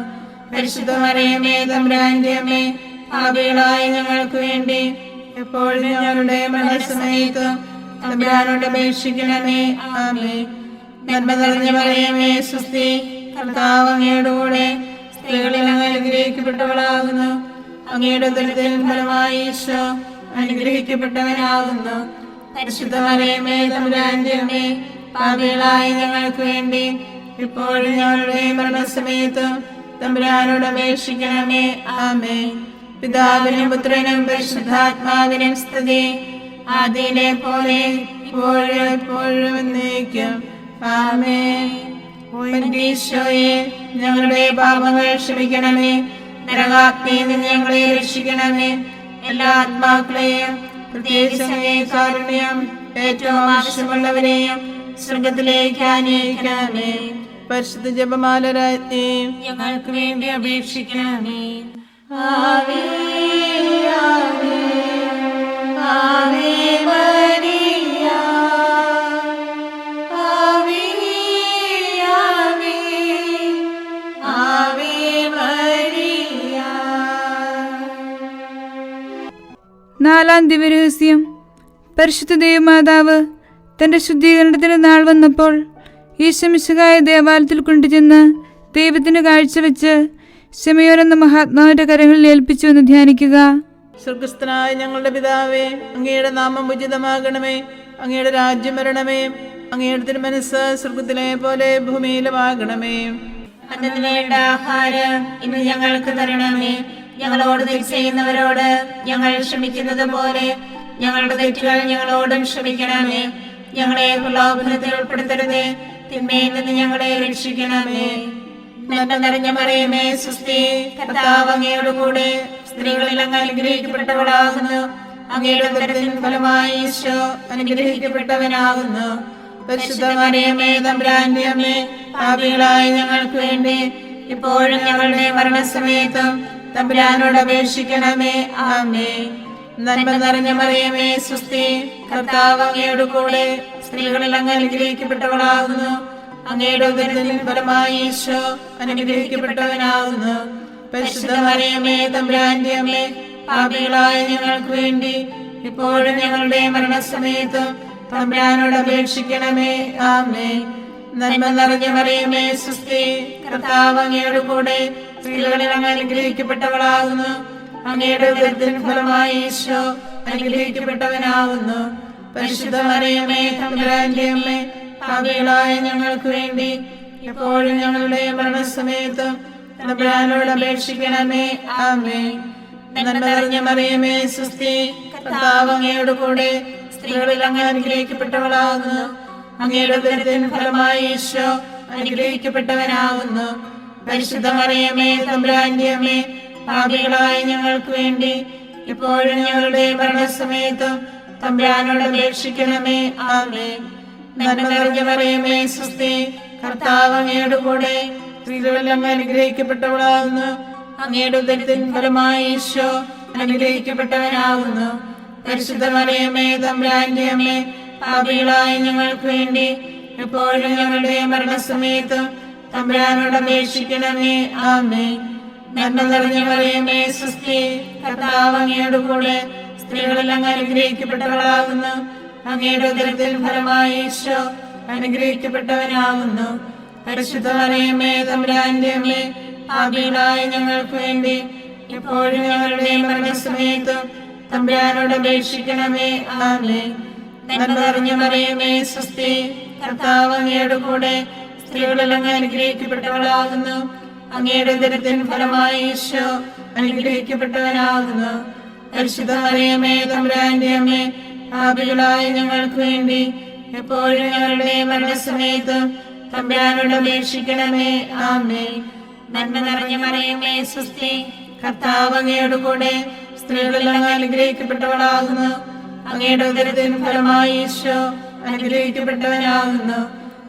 പരിശുദ്ധ മറിയമേ തമ്പുരാന്റെ അമ്മേ, പാപികളായ ഞങ്ങൾക്ക് വേണ്ടി എപ്പോഴും ഞങ്ങളുടെ മരണസമയത്തും തമ്പുരാനോട് അപേക്ഷിക്കണമേ. ആമേൻ. നന്മ നിറഞ്ഞ മറിയമേ സുസ്ഥി, കർത്താവ് അങ്ങയോട് കൂടെ സ്ത്രീകളിൽ അങ്ങ് അനുഗ്രഹിക്കപ്പെട്ടവളാകുന്നു. അങ്ങയുടെ ഉദരത്തിൻ ഫലമായി ഈശോ അനുഗ്രഹിക്കപ്പെട്ടവനാകുന്നു. പരിശുദ്ധ മറിയമേ തമ്പുരാന്റെ അമ്മേ, പാപികളായ ഞങ്ങൾക്ക് വേണ്ടി ഇപ്പോഴും ഞങ്ങളുടെ മരണസമയത്തും തമ്പുരാനോട് അപേക്ഷിക്കണമേ. ആമേൻ. പിതാവിനും പുത്രനും പരിശുദ്ധാത്മാവിനും സ്തുതി, ആദിയിലെ പോലെ ഇപ്പോഴും എപ്പോഴും എന്നേക്കും. ആമേൻ. ഈശോയെ, ഞങ്ങളുടെ പാപങ്ങൾ ക്ഷമിക്കണമേ. നരകാഗ്നിയിൽ നിന്ന് ഞങ്ങളെ രക്ഷിക്കണമേ. എല്ലാ ആത്മാക്കളെയും പ്രത്യേകിച്ച് കാരുണ്യം ഏറ്റവും ആവശ്യമുള്ളവരെയും സ്വർഗത്തിലേക്ക് ആനയിക്കണമേ. പരിശുദ്ധ ജപമാല രാജ്ഞി, ഞങ്ങൾക്ക് വേണ്ടി അപേക്ഷിക്കണമേ. ആവേ ആവേ ആവേ മരിയ, ആവേ ആവേ ആവേ മരിയ. നാലാം ദിവ്യരഹസ്യം. പരിശുദ്ധ ദൈവമാതാവ് തന്റെ ശുദ്ധീകരണത്തിന് നാൾ വന്നപ്പോൾ ഈശോമിശിഹായെ ദേവാലയത്തിൽ കൊണ്ടുചെന്ന് ദൈവത്തിന് കാഴ്ചവെച്ച് ശമയോൻ എന്ന മഹാത്മാവിന്റെ കരങ്ങളിൽ ഏൽപ്പിച്ചു എന്ന് ധ്യാനിക്കുക. സ്വർഗസ്ഥനായ ഞങ്ങളുടെ പിതാവേ, അങ്ങയുടെ നാമം ഉചിതമാകണമേ. അങ്ങയുടെ രാജ്യം വരണമേ. അങ്ങയുടെ തിരുമനസ്സ് സ്വർഗത്തിലെ പോലെ ഭൂമിയിലുമാകണമേ. അന്നു വേണ്ട ആഹാരം ഇന്ന് ഞങ്ങൾക്ക് തരണമേ. ഞങ്ങളോട് തെറ്റ് ചെയ്യുന്നവരോട് ഞങ്ങൾ ക്ഷമിക്കുന്നത് പോലെ ഞങ്ങളുടെ തെറ്റുകൾ ഞങ്ങളോടും ക്ഷമിക്കണമേ. ഞങ്ങളെ പ്രലോഭനത്തിൽ ഉൾപ്പെടുത്തരുതേ, തിന്മയിൽ നിന്ന് ഞങ്ങളെ രക്ഷിക്കണമേ. നന്മ നിറഞ്ഞ മറിയമേ സുസ്ഥി, കർത്താവ് അങ്ങയോട് കൂടെ സ്ത്രീകളിൽ അങ്ങ് അനുഗ്രഹിക്കപ്പെട്ടവളാകുന്നു. അങ്ങയുടെ ഉദരത്തിൻ ഫലമായി ഈശോ അനുഗ്രഹിക്കപ്പെട്ടവനാകുന്നു. പരിശുദ്ധ മറിയമേ തമ്പുരാന്റെ അമ്മേ, പാപികളായ ഞങ്ങൾക്ക് വേണ്ടി ഇപ്പോഴും ഞങ്ങളുടെ മരണസമയത്തും തമ്പുരാനോട് അപേക്ഷിക്കണമേ. ആമേൻ. നന്മ നിറഞ്ഞ മറിയമേ സുസ്ഥി, കർത്താവ് അങ്ങയോട് കൂടെ സ്ത്രീകളിൽ അങ്ങ് അനുഗ്രഹിക്കപ്പെട്ടവളാകുന്നു. അങ്ങയുടെ ഉദരത്തിൻ ഫലമായി ഈശോ അനുഗ്രഹിക്കപ്പെട്ടവനാകുന്നു. പരിശുദ്ധ മറിയമേ തമ്പുരാന്റെ അമ്മേ, പാപികളായ ഞങ്ങൾക്ക് വേണ്ടി ഇപ്പോഴും ഞങ്ങളുടെ മരണസമയത്തും തമ്പുരാനോട് അപേക്ഷിക്കണമേ. ആമേൻ. നന്മ നിറഞ്ഞ മറിയമേ സുസ്തി, കർത്താവ് അങ്ങയോട് കൂടെ സ്ത്രീകളിൽ അങ്ങ് അനുഗ്രഹിക്കപ്പെട്ടവളാകുന്നു. അങ്ങയുടെ ഉദരത്തിൻ ഫലമായി ഈശോ അനുഗ്രഹിക്കപ്പെട്ടവനാകുന്നു. പരിശുദ്ധ മറിയമേ തമ്പുരാന്റെ അമ്മേ, പാപികളായ ഞങ്ങൾക്ക് വേണ്ടി എപ്പോഴും ഞങ്ങളുടെ മരണസമയത്തും തമ്പുരാനോട് അപേക്ഷിക്കണമേ. ആമേൻ. നന്മ നിറഞ്ഞ മറിയമേ സുസ്തി, കർത്താവ് അങ്ങയോട് കൂടെ സ്ത്രീകളിൽ അങ്ങ് അനുഗ്രഹിക്കപ്പെട്ടവളാകുന്നു. അങ്ങയുടെ ഉദരത്തിൻ ഫലമായി ഈശോ അനുഗ്രഹിക്കപ്പെട്ടവനാകുന്നു. പരിശുദ്ധ മറിയമേ തമ്പുരാന്റെ അമ്മേ, പാപികളായ ഞങ്ങൾക്ക് വേണ്ടി എപ്പോഴും ഞങ്ങളുടെ മരണസമയത്തും തമ്പുരാനോട് അപേക്ഷിക്കണമേ. ആമേൻ. നന്മ നിറഞ്ഞ മറിയമേ സുസ്തി, കർത്താവ് അങ്ങയോട് കൂടെ സ്ത്രീകളിൽ അങ്ങ് അനുഗ്രഹിക്കപ്പെട്ടവളാകുന്നു. അങ്ങയുടെ ഉദരത്തിൻ ഫലമായി ഈശോ അനുഗ്രഹിക്കപ്പെട്ടവനാകുന്നു. പരിശുദ്ധ മറിയമേ തമ്പുരാന്റെ അമ്മേ, പാപികളായ ഞങ്ങൾക്ക് വേണ്ടി എപ്പോഴും ഞങ്ങളുടെ മരണസമയത്തും തമ്പുരാനോട് അപേക്ഷിക്കണമേ. ആമേൻ. നന്മ നിറഞ്ഞ മറിയമേ സുസ്തി, കർത്താവ് അങ്ങയോട് കൂടെ സ്ത്രീകളിൽ അങ്ങ് അനുഗ്രഹിക്കപ്പെട്ടവളാകുന്നു. അങ്ങയുടെ ഉദരത്തിൻ ഫലമായി ഈശോ അനുഗ്രഹിക്കപ്പെട്ടവനാകുന്നു. പരിശുദ്ധ മറിയമേ തമ്പുരാന്റെ അമ്മേ, പാപികളായ ഞങ്ങൾക്ക് വേണ്ടി എപ്പോഴും ഞങ്ങളുടെ മരണസമയത്തും തമ്പുരാനോട് അപേക്ഷിക്കണമേ. ആമേൻ. നന്മ നിറഞ്ഞ മറിയമേ സുസ്തി, കർത്താവ് അങ്ങയോട് കൂടെ സ്ത്രീകളിൽ അങ്ങ് അനുഗ്രഹിക്കപ്പെട്ടവളാകുന്നു. അങ്ങയുടെ ഉദരത്തിൻ ഫലമായി ഈശോ അനുഗ്രഹിക്കപ്പെട്ടവനാകുന്നു. പരിശുദ്ധ മറിയമേ തമ്പുരാന്റെ അമ്മേ, പാപികളായ ഞങ്ങൾക്ക് വേണ്ടി എപ്പോഴും ഞങ്ങളുടെ മരണസമയത്തും തമ്പുരാനോട് അപേക്ഷിക്കണമേ. ആമേൻ. നന്മ നിറഞ്ഞ മറിയമേ സുസ്തി, കർത്താവ് അങ്ങയോട് കൂടെ സ്ത്രീകളിൽ അങ്ങ് അനുഗ്രഹിക്കപ്പെട്ടവളാകുന്നു. അങ്ങയുടെ ഉദരത്തിൻ ഫലമായി ഈശോ അനുഗ്രഹിക്കപ്പെട്ടവനാകുന്നു.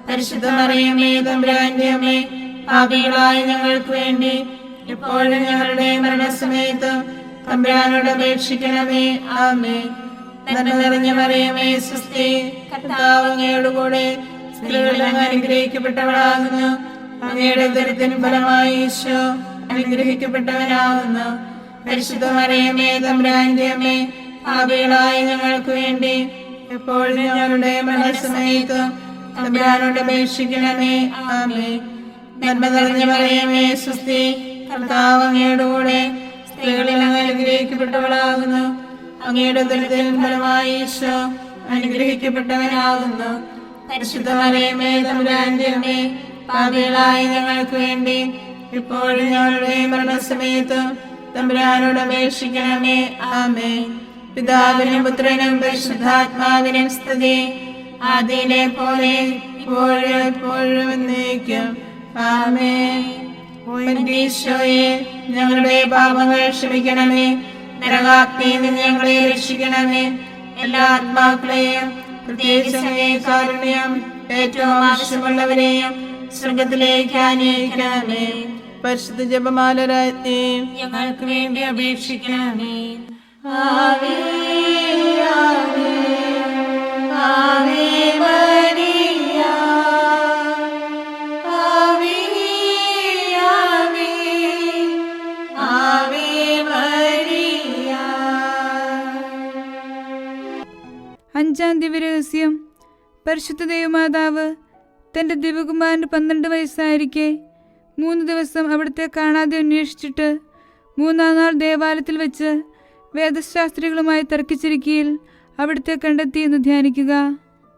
പരിശുദ്ധ മറിയമേ തമ്പുരാന്റെ അമ്മേ, പാപികളായ ഞങ്ങൾക്ക് വേണ്ടി എപ്പോഴും ഞങ്ങളുടെ മരണസമയത്തും തമ്പുരാനോട് അപേക്ഷിക്കണമേ. ആമേൻ. നന്മ നിറഞ്ഞ മറിയമേ സുസ്തി, കർത്താവ് അങ്ങയോട് കൂടെ സ്ത്രീകളിൽ അങ്ങ് അനുഗ്രഹിക്കപ്പെട്ടവളാകുന്നു. അങ്ങയുടെ ഉദരത്തിൻ ഫലമായി ഈശോ അനുഗ്രഹിക്കപ്പെട്ടവനാകുന്നു. പരിശുദ്ധ മറിയമേ തമ്പുരാന്റെ അമ്മേ, പാപികളായ ഞങ്ങൾക്ക് വേണ്ടി എപ്പോഴും ഞങ്ങളുടെ മരണസമയത്തും തമ്പുരാനോട് അപേക്ഷിക്കണമേ. ആമേൻ. നന്മ നിറഞ്ഞ മറിയമേ സുസ്തി, കർത്താവ് അങ്ങയോട് കൂടെ സ്ത്രീകളിൽ അങ്ങ് അനുഗ്രഹിക്കപ്പെട്ടവളാകുന്നു. അങ്ങയുടെ ഉദരത്തിൻ ഫലമായി ഈശോ അനുഗ്രഹിക്കപ്പെട്ടവനാകുന്നു. പരിശുദ്ധ മറിയമേ തമ്പുരാന്റെ അമ്മേ, പാപികളായ ഞങ്ങൾക്ക് വേണ്ടി ഇപ്പോഴും ഞങ്ങളുടെ മരണസമയത്തും തമ്പുരാനോട് അപേക്ഷിക്കണമേ. ആമേൻ. പിതാവിനും പുത്രനും പരിശുദ്ധാത്മാവിനും സ്തുതി, ആദിയിലെ പോലെ ഇപ്പോഴും എപ്പോഴും എന്നേക്കും. ആമേൻ. എന്റെ ഈശോയെ, ഞങ്ങളുടെ പാപങ്ങൾ ക്ഷമിക്കണമേ. നരകാഗ്നിയിൽ നിന്ന് ഞങ്ങളെ രക്ഷിക്കണമേ. എല്ലാ ആത്മാക്കളെയും പ്രത്യേകിച്ച് അങ്ങേ കാരുണ്യം ഏറ്റവും ആവശ്യമുള്ളവരെയും സ്വർഗത്തിലേക്ക് ആനയിക്കണമേ. പരിശുദ്ധ ജപമാല രാജ്ഞി, ഞങ്ങൾക്ക് വേണ്ടി അപേക്ഷിക്കണമേ. ആവേ ആവേ ആവേ മരിയ, ആവേ ആവേ ആവേ മരിയ. അഞ്ചാം ദിവ്യരഹസ്യം. പരിശുദ്ധ ദൈവമാതാവ് തൻ്റെ ദിവകുമാരന് 12 വയസ്സായിരിക്കെ 3 ദിവസം അവിടുത്തെ കാണാതെ അന്വേഷിച്ചിട്ട് 3-ാം നാൾ ദേവാലയത്തിൽ വെച്ച് വേദശാസ്ത്രികളുമായി തർക്കിച്ചിരിക്കയിൽ അവിടുത്തെ കണ്ടെത്തി എന്ന് ധ്യാനിക്കുക.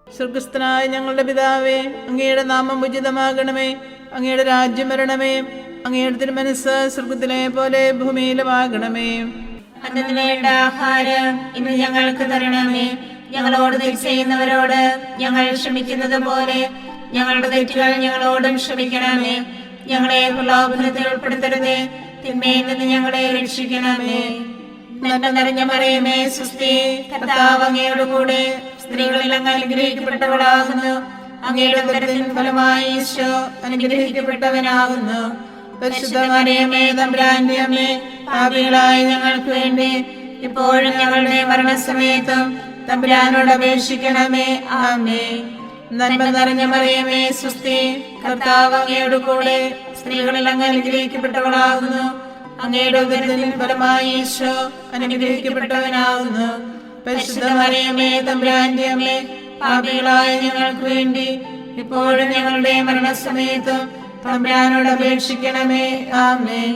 സ്വർഗസ്ഥനായ ഞങ്ങളുടെ പിതാവേ, അങ്ങയുടെ നാമം ഉചിതമാകണമേ. അങ്ങയുടെ രാജ്യം വരണമേ. അങ്ങയുടെ തിരുമനസ്സ് സ്വർഗത്തിലെ പോലെ ഭൂമിയിലുമാകണമേ. അന്നു വേണ്ട ആഹാരം ഇന്ന് ഞങ്ങൾക്ക് തരണമേ. ഞങ്ങളോട് തെറ്റ് ചെയ്യുന്നവരോട് ഞങ്ങൾ ക്ഷമിക്കുന്നത് പോലെ ഞങ്ങളുടെ തെറ്റുകൾ ഞങ്ങളോടും ക്ഷമിക്കണമേ. ഞങ്ങളെ പ്രലോഭനത്തിൽ ഉൾപ്പെടുത്തരുതേ, തിന്മയിൽ നിന്ന് ഞങ്ങളെ രക്ഷിക്കണമേ. നന്മ നിറഞ്ഞ മറിയമേ സുസ്തി, കർത്താവ് അങ്ങയോട് കൂടെ സ്ത്രീകളിൽ അങ്ങ് അനുഗ്രഹിക്കപ്പെട്ടവളാകുന്നു. അങ്ങയുടെ ഉദരത്തിൻ ഫലമായി ഈശോ അനുഗ്രഹിക്കപ്പെട്ടവനാകുന്നു. പരിശുദ്ധ മറിയമേ തമ്പുരാന്റെ അമ്മേ, പാപികളായ ഞങ്ങൾക്ക് വേണ്ടി ഇപ്പോഴും ഞങ്ങളുടെ മരണസമയത്തും തമ്പുരാനോട് അപേക്ഷിക്കണമേ. ആമേൻ. നന്മ നിറഞ്ഞ മറിയമേ സുസ്തി, കർത്താവ് അങ്ങയോട് കൂടെ സ്ത്രീകളിൽ അങ്ങ് അനുഗ്രഹിക്കപ്പെട്ടവളാകുന്നു. അങ്ങയുടെ ഉദരത്തിൻ ഫലമായി ഈശോ അനുഗ്രഹിക്കപ്പെട്ടവനാകുന്നു. പരിശുദ്ധ മറിയമേ തമ്പുരാന്റെ അമ്മേ, പാപികളായ ഞങ്ങൾക്ക് വേണ്ടി ഇപ്പോഴും ഞങ്ങളുടെ മരണസമയത്തും തമ്പുരാനോട് അപേക്ഷിക്കണമേ. ആമേൻ.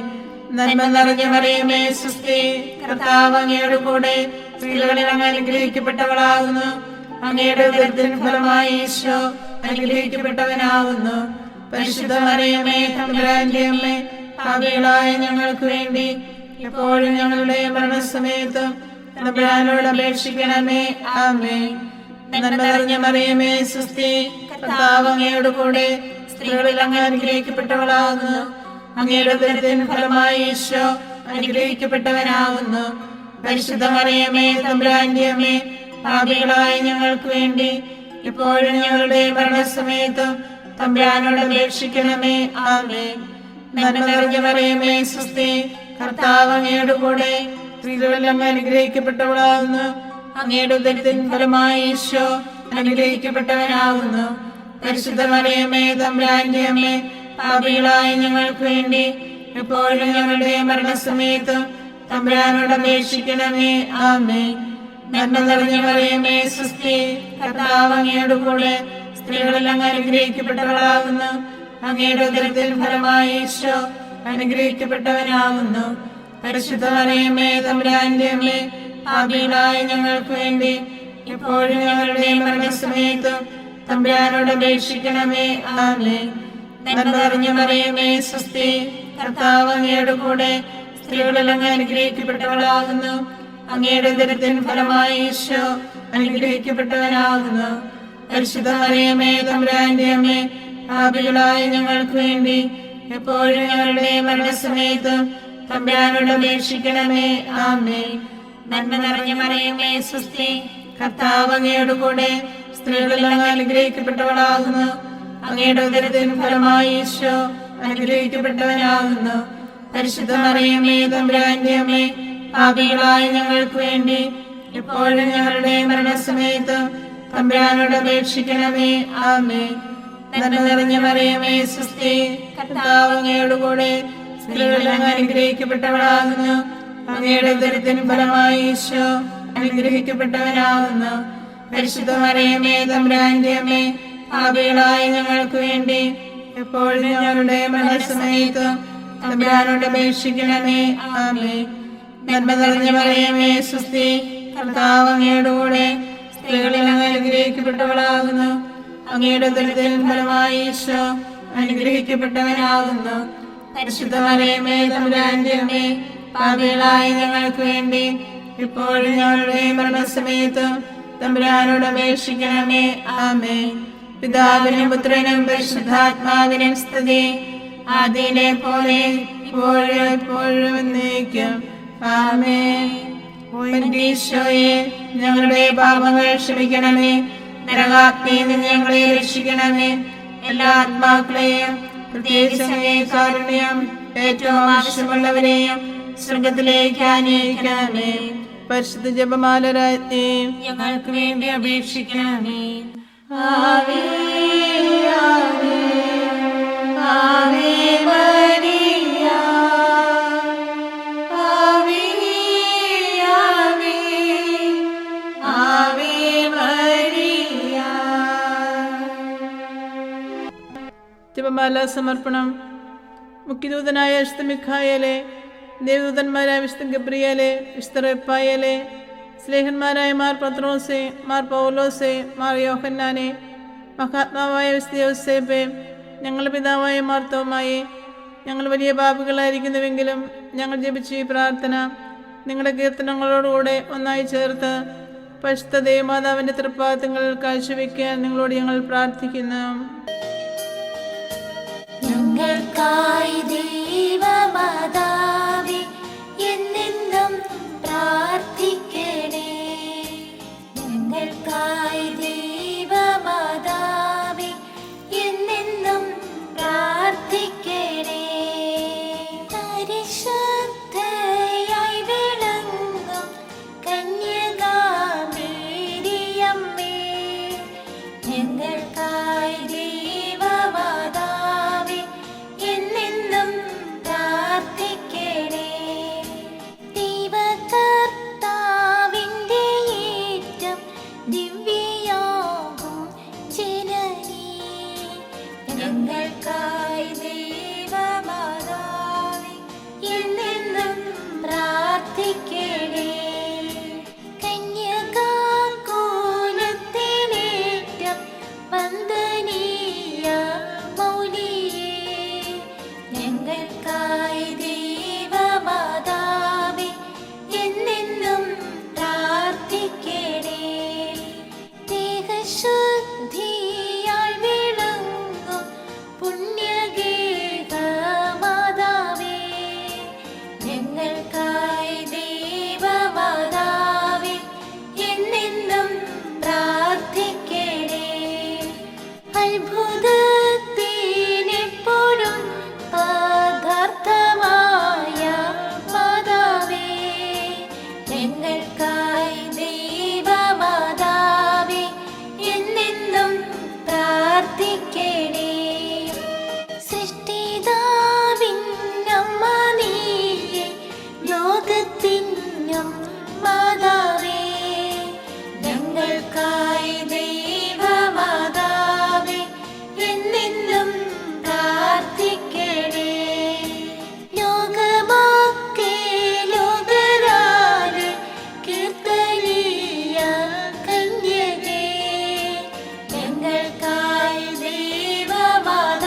നന്മ നിറഞ്ഞ മറിയമേ, സ്വസ്തി, കർത്താവ് അങ്ങയോട് കൂടെ സ്ത്രീകളിൽ അങ്ങ് അനുഗ്രഹിക്കപ്പെട്ടവളാകുന്നു. അങ്ങയുടെ ഉദരത്തിൻ ഫലമായി ഈശോ അനുഗ്രഹിക്കപ്പെട്ടവനാകുന്നു. പരിശുദ്ധ മറിയമേ, തമ്പുരാന്റെ അമ്മേ, പാപികളായ ഞങ്ങൾക്ക് വേണ്ടി എപ്പോഴും ഞങ്ങളുടെ മരണസമയത്തും തമ്പുരാനോട് അപേക്ഷിക്കണമേ. ആമേൻ. നന്മ നിറഞ്ഞ മറിയമേ, സ്വസ്തി, കർത്താവ് അങ്ങയോട് കൂടെ സ്ത്രീകളിൽ അങ്ങ് അനുഗ്രഹിക്കപ്പെട്ടവളാകുന്നു. അങ്ങയുടെ ഉദരത്തിൻ ഫലമായി ഈശോ അനുഗ്രഹിക്കപ്പെട്ടവനാകുന്നു. പരിശുദ്ധ മറിയമേ, തമ്പുരാന്റെ അമ്മേ, പാപികളായ ഞങ്ങൾക്ക് വേണ്ടി ഇപ്പോഴും ഞങ്ങളുടെ മരണസമയത്തും തമ്പുരാനോട് അപേക്ഷിക്കണമേ. ആമേൻ. നന്മ നിറഞ്ഞ മറിയമേ, സ്വസ്തി, കർത്താവ് അങ്ങയോട് കൂടെ സ്ത്രീകളിൽ അങ്ങ് അനുഗ്രഹിക്കപ്പെട്ടവളാകുന്നു. അങ്ങയുടെ ഉദരത്തിൻ ഫലമായി ഈശോ അനുഗ്രഹിക്കപ്പെട്ടവനാകുന്നു. പരിശുദ്ധ മറിയമേ, തമ്പുരാന്റെ അമ്മേ, പാപികളായ ഞങ്ങൾക്ക് വേണ്ടി എപ്പോഴും ഞങ്ങളുടെ മരണസമയത്തും തമ്പുരാനോട് അപേക്ഷിക്കണമേ. ആമേൻ. നന്മ നിറഞ്ഞ മറിയമേ, സ്വസ്തി, കർത്താവ് അങ്ങയോട് കൂടെ സ്ത്രീകളിൽ അങ്ങ് അനുഗ്രഹിക്കപ്പെട്ടവളാകുന്നു. അങ്ങയുടെ ഉദരത്തിൻ ഫലമായി ഈശോ അനുഗ്രഹിക്കപ്പെട്ടവനാകുന്നു. പരിശുദ്ധ മറിയമേ, തമ്പുരാന്റെ അമ്മേ, പാപികളായ ഞങ്ങൾക്ക് വേണ്ടി എപ്പോഴും ഞങ്ങളുടെ മരണസമയത്തും തമ്പുരാനോട് അപേക്ഷിക്കണമേ. ആമേൻ. നന്മ നിറഞ്ഞ മറിയമേ, സ്വസ്തി, കർത്താവ് അങ്ങയോട് കൂടെ സ്ത്രീകളിൽ അങ്ങ് അനുഗ്രഹിക്കപ്പെട്ടവളാകുന്നു. അങ്ങയുടെ ഉദരത്തിൻ ഫലമായി ഈശോ അനുഗ്രഹിക്കപ്പെട്ടവനാകുന്നു. പരിശുദ്ധ മറിയമേ, തമ്പുരാന്റെ അമ്മേ, പാപികളായ ഞങ്ങൾക്ക് വേണ്ടി എപ്പോഴും ഞങ്ങളുടെ മരണസമയത്തും തമ്പുരാനോട് അപേക്ഷിക്കണമേ. ആമേൻ. നന്മ നിറഞ്ഞ മറിയമേ, സ്വസ്തി, കർത്താവ് അങ്ങയോട് കൂടെ സ്ത്രീകളിൽ അങ്ങ് അനുഗ്രഹിക്കപ്പെട്ടവളാകുന്നു. അങ്ങയുടെ ഉദരത്തിൻ ഫലമായി ഈശോ അനുഗ്രഹിക്കപ്പെട്ടവനാകുന്നു. പരിശുദ്ധ മറിയമേ, തമ്പുരാന്റെ അമ്മേ, പാപികളായ ഞങ്ങൾക്ക് വേണ്ടി എപ്പോഴും ഞങ്ങളുടെ മരണസമയത്തും തമ്പുരാനോട് അപേക്ഷിക്കണമേ. ആമേൻ. നന്മ നിറഞ്ഞ മറിയമേ, സ്വസ്തി, കർത്താവ് അങ്ങയോട് കൂടെ സ്ത്രീകളിൽ അങ്ങ് അനുഗ്രഹിക്കപ്പെട്ടവളാകുന്നു. അങ്ങയുടെ ഉദരത്തിൻ ഫലമായി ഈശോ അനുഗ്രഹിക്കപ്പെട്ടവനാകുന്നു. പരിശുദ്ധ മറിയമേ, തമ്പുരാന്റെ അമ്മേ, പാപികളായ ഞങ്ങൾക്ക് വേണ്ടി എപ്പോഴും ഞങ്ങളുടെ മരണസമയത്തും തമ്പുരാനോട് അപേക്ഷിക്കണമേ. ആമേൻ. നന്മ നിറഞ്ഞ മറിയമേ, സ്വസ്തി, കർത്താവ് അങ്ങയോട് കൂടെ സ്ത്രീകളിൽ അങ്ങ് അനുഗ്രഹിക്കപ്പെട്ടവളാകുന്നു. അങ്ങയുടെ ഉദരത്തിൻ ഫലമായി ഈശോ അനുഗ്രഹിക്കപ്പെട്ടവനാകുന്നു. പരിശുദ്ധ മറിയമേ, തമ്പുരാന്റെ അമ്മേ, പാപികളായ ഞങ്ങൾക്ക് വേണ്ടി ഇപ്പോഴും ഞങ്ങളുടെ മരണസമയത്തും തമ്പുരാനോട് അപേക്ഷിക്കണമേ. ആമേൻ. പിതാവിനും പുത്രനും പരിശുദ്ധാത്മാവിനും സ്തുതി, ആദിയിലെ പോലെ ഇപ്പോഴും എപ്പോഴും എന്നേക്കും. ആമേൻ. എന്റെ ഈശോയെ, ഞങ്ങളുടെ പാപങ്ങൾ ക്ഷമിക്കണമേ. നരകാഗ്നിയിൽ നിന്ന് ഞങ്ങളെ രക്ഷിക്കണമേ. എല്ലാ ആത്മാക്കളെയും, പ്രത്യേകിച്ച് അങ്ങേ കാരുണ്യം ഏറ്റവും ആവശ്യമുള്ളവരെയും സ്വർഗത്തിലേക്ക് ആനയിക്കണമേ. പരിശുദ്ധ ജപമാല രാജ്ഞി, ഞങ്ങൾക്ക് വേണ്ടി അപേക്ഷിക്കണമേ. ആവേ ആവേ ആവേ മരിയ, ആവേ ആവേ ആവേ മരിയ. ജപമാല സമർപ്പണം. മുഖ്യദൂതനായ വിശുദ്ധ മിഖായേലെ, ദേവദൂതന്മാരായ വിശുദ്ധ ഗബ്രിയേലെ, വിശുദ്ധ റഫായേലെ, സ്ലേഹന്മാരായ മാർ പത്രോസെ, മാർ പൗലോസെ, മാർ യോഹന്നാനെ, മഹാത്മാവായ വിശുദ്ധ യോസേപ്പെ, ഞങ്ങളുടെ പിതാവായ മാർ തോമായെ, ഞങ്ങൾ വലിയ പാപികളായിരിക്കുന്നുവെങ്കിലും ഞങ്ങൾ ജപിച്ച ഈ പ്രാർത്ഥന നിങ്ങളുടെ കീർത്തനങ്ങളോടുകൂടെ ഒന്നായി ചേർത്ത് പരിശുദ്ധ ദേവമാതാവിൻ്റെ തൃപ്പാദങ്ങളിൽ കാഴ്ചവെക്കാൻ നിങ്ങളോട് ഞങ്ങൾ പ്രാർത്ഥിക്കുന്നു. ഞങ്ങൾക്കായി ദൈവമാതാവേ എന്നെന്നും പ്രാർത്ഥിക്കണേ. ഞങ്ങൾക്കായി ദൈവമാതാവേ എന്നെന്നും പ്രാർത്ഥിക്കണേ. പരിശുദ്ധയായി വിളങ്ങും കന്യകാമേരിയമ്മേ, ഞങ്ങൾക്കായി ദൈവമാതാവേ എന്നെന്നും ഞങ്ങൾക്കായി ദൈവമാതാവേ എന്നെന്നും പ്രാർത്ഥിക്കണേ. ദേഹശുദ്ധിയാൽ വിളങ്ങും പുണ്യഗേഹമാതാവേ ഞങ്ങൾക്കായി ദൈവമാതാവേ എന്നെന്നും പ്രാർത്ഥിക്കണേ. അത്ഭുതത്തിനെപ്പോഴും പദാർത്ഥമായ മാതാവേ ഞങ്ങൾക്കായി ദൈവമാതാവേ എന്നെന്നും പ്രാർത്ഥിക്കണേ. സൃഷ്ടിതാവിന്നമ്മ നീയേ ലോകത്തിനും മാതാവേ ഞങ്ങൾക്കായി ദൈവമാതാവേ എന്നെന്നും പ്രാർത്ഥിക്കണേ. ലോകമൊക്കെ ലോകരാലെ കീർത്തനീയ കന്യകേ ഞങ്ങൾക്കായി ദൈവമാതാവേ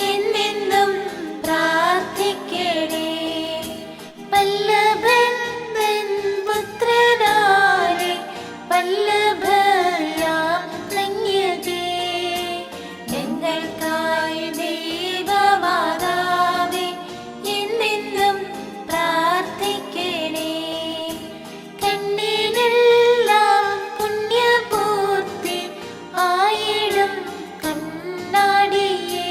എന്നെന്നും പ്രാർത്ഥിക്കണേ. വല്ലഭൻ തൻ പുത്രനാലെ വല്ലഭയാം കന്യകേ ഞങ്ങൾക്കായി ദൈവമാതാവേ എന്നെന്നും പ്രാർത്ഥിക്കണേ. കണ്ണിനെല്ലാം പുണ്യപൂർത്തി ആയിടും കണ്ണാടിയേ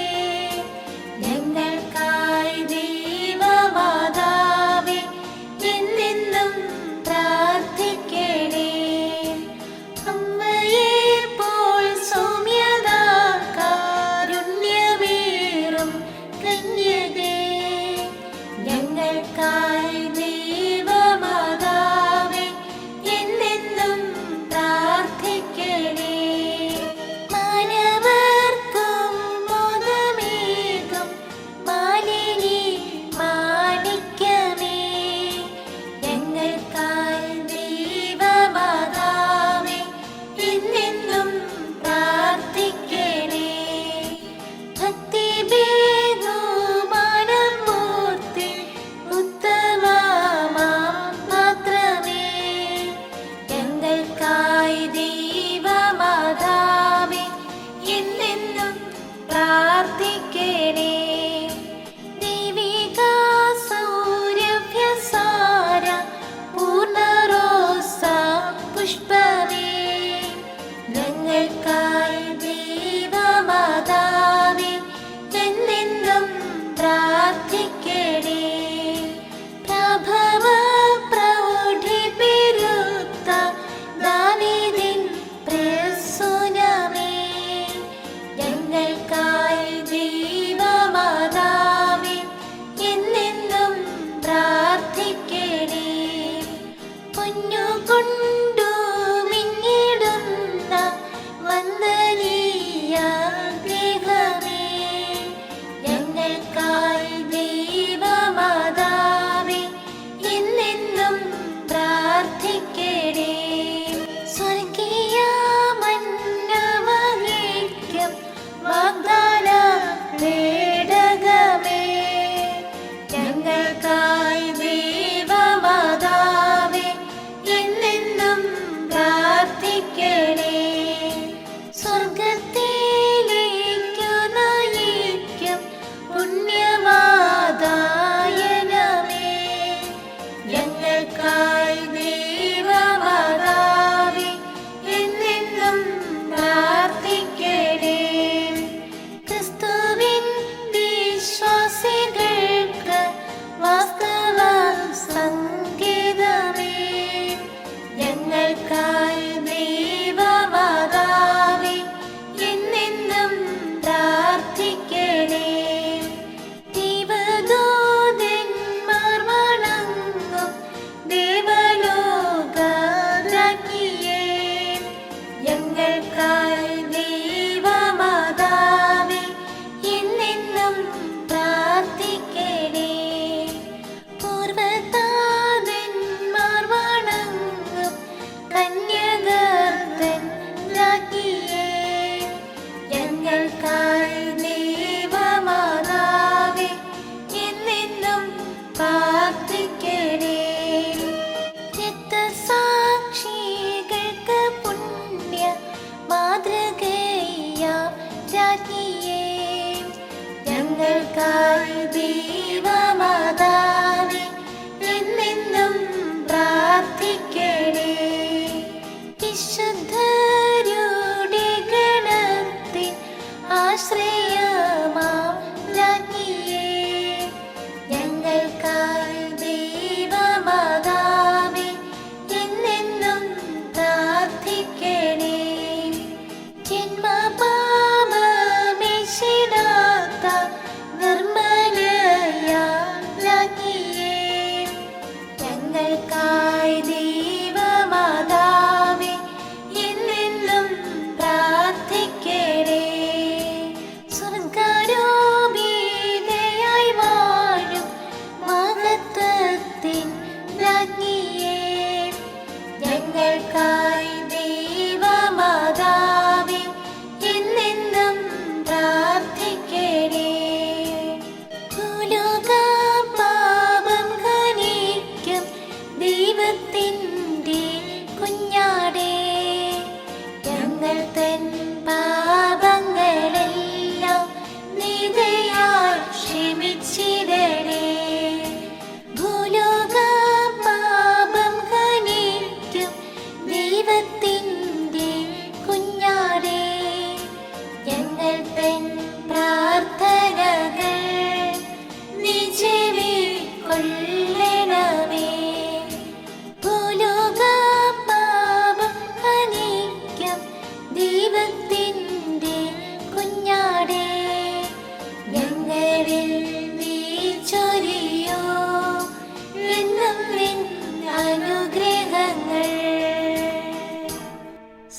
ഞങ്ങൾക്കായി ദൈവമാതാവേ എന്നെന്നും പ്രാർത്ഥിക്കണേ. അമ്മയെപ്പോൾ സൗമ്യത കാരുണ്യമേറും കന്യകേ ഞങ്ങൾക്കായി ദൈവമാതാവേ എന്നെന്നും പ്രാർത്ഥിക്കണേ. മാനവർക്കും ബോധമേകും മാലിനി മാണിക്യമേ ഞങ്ങൾക്കായി ദൈവമാതാവേ എന്നെന്നും പ്രാർത്ഥിക്കണേ. ഭക്തിഭേദവും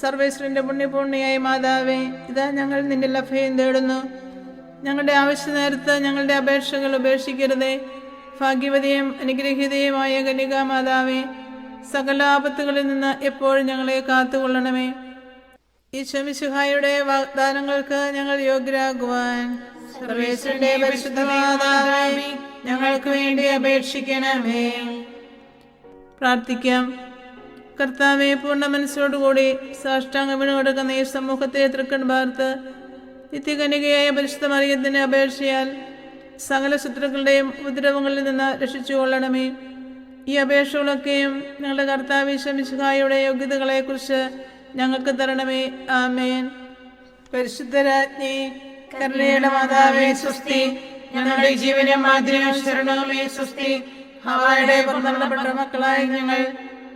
സർവേശ്വരന്റെ പുണ്യപൂർണിയായ മാതാവേ, ഇതാ ഞങ്ങൾ നിന്റെ അഭയം തേടുന്നു. ഞങ്ങളുടെ ആവശ്യ നേരത്ത് ഞങ്ങളുടെ അപേക്ഷകൾ ഉപേക്ഷിക്കരുതേ. ഭാഗ്യവതിയും അനുഗ്രഹീതയുമായ കന്യകാ മാതാവേ, സകല ആപത്തുകളിൽ നിന്ന് എപ്പോഴും ഞങ്ങളെ കാത്തുകൊള്ളണമേ. ഈശോ മിശിഹായുടെ വാഗ്ദാനങ്ങൾക്ക് ഞങ്ങൾ യോഗ്യരാകുവാൻ സർവേശ്വരന്റെ പരിശുദ്ധ മാതാവേ, ഞങ്ങൾക്ക് വേണ്ടി അപേക്ഷിക്കണമേ. പ്രാർത്ഥിക്കാം. കർത്താവെ, പൂർണ്ണ മനസ്സോടുകൂടി സാഷ്ടാംഗം വീണുകൊടുക്കുന്ന ഈ സമൂഹത്തെ തൃക്കൺ പാർത്ത് നിത്യകന്യകയായ പരിശുദ്ധ മറിയത്തിന്റെ അപേക്ഷയാൽ സകല ശത്രുക്കളുടെയും ഉപദ്രവങ്ങളിൽ നിന്ന് രക്ഷിച്ചുകൊള്ളണമേ. ഈ അപേക്ഷകളൊക്കെയും ഞങ്ങളുടെ കർത്താവ് ഈശോ മിശിഹായുടെ യോഗ്യതകളെക്കുറിച്ച് ഞങ്ങൾക്ക് തരണമേ. ആമേൻ. പരിശുദ്ധരാജ്ഞി, കരുണയുടെ മാതാവേ സ്വസ്തി. ഞങ്ങളുടെ ജീവനും മാതിരിയും ശരണവുമേ സ്വസ്തി. ഹവ്വായുടെ പുറന്തള്ളപ്പെട്ട മക്കളായി ഞങ്ങൾ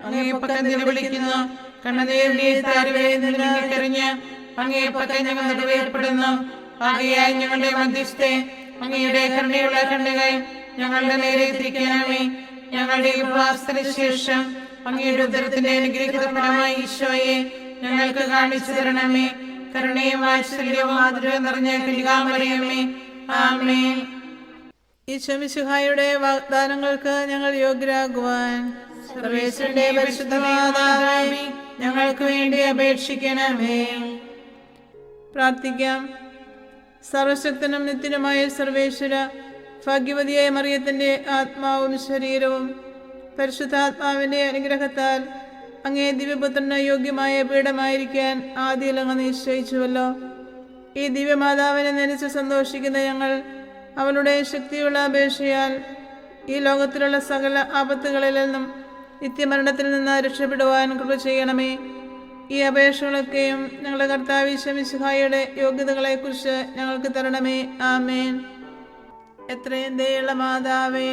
അങ്ങേ പക്കത്തിന് വിളിക്കുന്നു. കണ്ണുനീരിന്റെ താരുവേ നിന്നിറങ്ങി അങ്ങേ പക്കം ഞങ്ങൾ നിറവേർപ്പെടുന്നു. ആകയാൽ ഞങ്ങളുടെ മധ്യസ്ഥെ അങ്ങയുടെ കരുണയുള്ള കണ്ണുകൾ ഞങ്ങളുടെ നേരെ തിരിക്കണമേ. ഞങ്ങളുടെ ഉപവാസത്തിന് ശേഷം അങ്ങയുടെ ഉദരത്തിന്റെ അനുഗ്രഹിത ഫലമായ ഈശോയെ ഞങ്ങൾക്ക് കാണിച്ചു തരണമേ. കരുണയും വാത്സല്യവും മാധുര്യവും നിറഞ്ഞ കന്യകാമറിയമേ, ആമേൻ. ഈശോ മിശിഹായുടെ വാഗ്ദാനങ്ങൾക്ക് ഞങ്ങൾ യോഗ്യരാകുവാൻ സർവേശ്വരന്റെ പരിശുദ്ധ മാതാവേ, ഞങ്ങൾക്ക് വേണ്ടി അപേക്ഷിക്കണമേ. പ്രാർത്ഥിക്കാം. സർവശക്തനും നിത്യനുമായ സർവേശ്വര, ഭാഗ്യവതിയായ മറിയത്തിന്റെ ആത്മാവും ശരീരവും പരിശുദ്ധാത്മാവിന്റെ അനുഗ്രഹത്താൽ അങ്ങേ ദിവ്യപുത്രന് യോഗ്യമായ പീഠമായിരിക്കാൻ ആദ്യം അങ്ങ് നിശ്ചയിച്ചുവല്ലോ. ഈ ദിവ്യമാതാവിനെ നനച്ച് സന്തോഷിക്കുന്ന ഞങ്ങൾ അവളുടെ ശക്തിയുള്ള അപേക്ഷയാൽ ഈ ലോകത്തിലുള്ള സകല ആപത്തുകളിൽ നിന്നും നിത്യമരണത്തിൽ നിന്ന് രക്ഷപ്പെടുവാൻ കൃപ ചെയ്യണമേ. ഈ അപേക്ഷകളൊക്കെയും ഞങ്ങളുടെ കർത്താവ് ഈശോ മിശിഹായുടെ യോഗ്യതകളെക്കുറിച്ച് ഞങ്ങൾക്ക് തരണമേ. ആമേൻ. എത്രയും ദയുള്ള മാതാവേ,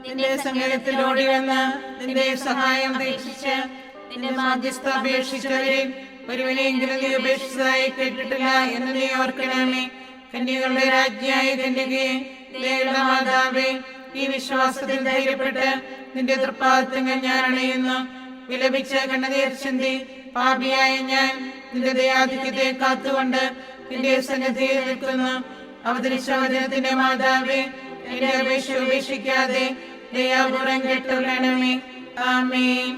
നിന്റെ സങ്കേതത്തിൽ ഓടി വന്ന് നിന്റെ സഹായം അപേക്ഷിച്ച് നിന്റെ മാധ്യസ്ഥ അപേക്ഷിച്ചവരിൽ ഒരുവനെയെങ്കിലും നീ ഉപേക്ഷിച്ചതായി കേട്ടിട്ടില്ല എന്ന് നീ ഓർക്കണമേ. കന്യകളുടെ രാജ്ഞിയായ കന്യകയെ, ദയുള്ള മാതാവേ, ഈ വിശ്വാസത്തിൽ ധൈര്യപ്പെട്ട് നിന്റെ തൃപ്പാദങ്ങൾ ഞാൻ അണയുന്നു. വിലപിച്ച് കണ്ണുനീർ ചിന്തി പാപിയായ ഞാൻ നിന്റെ ദയാധിക്യത്തെ കാത്തുകൊണ്ട് നിന്റെ സന്നിധിയിൽ നിൽക്കുന്നു. അവതരിച്ച വചനത്തിന്റെ മാതാവേ, എന്റെ അപേക്ഷ ഉപേക്ഷിക്കാതെ ദയാപൂർവം കേട്ടുകൊള്ളണമേ. ആമേൻ.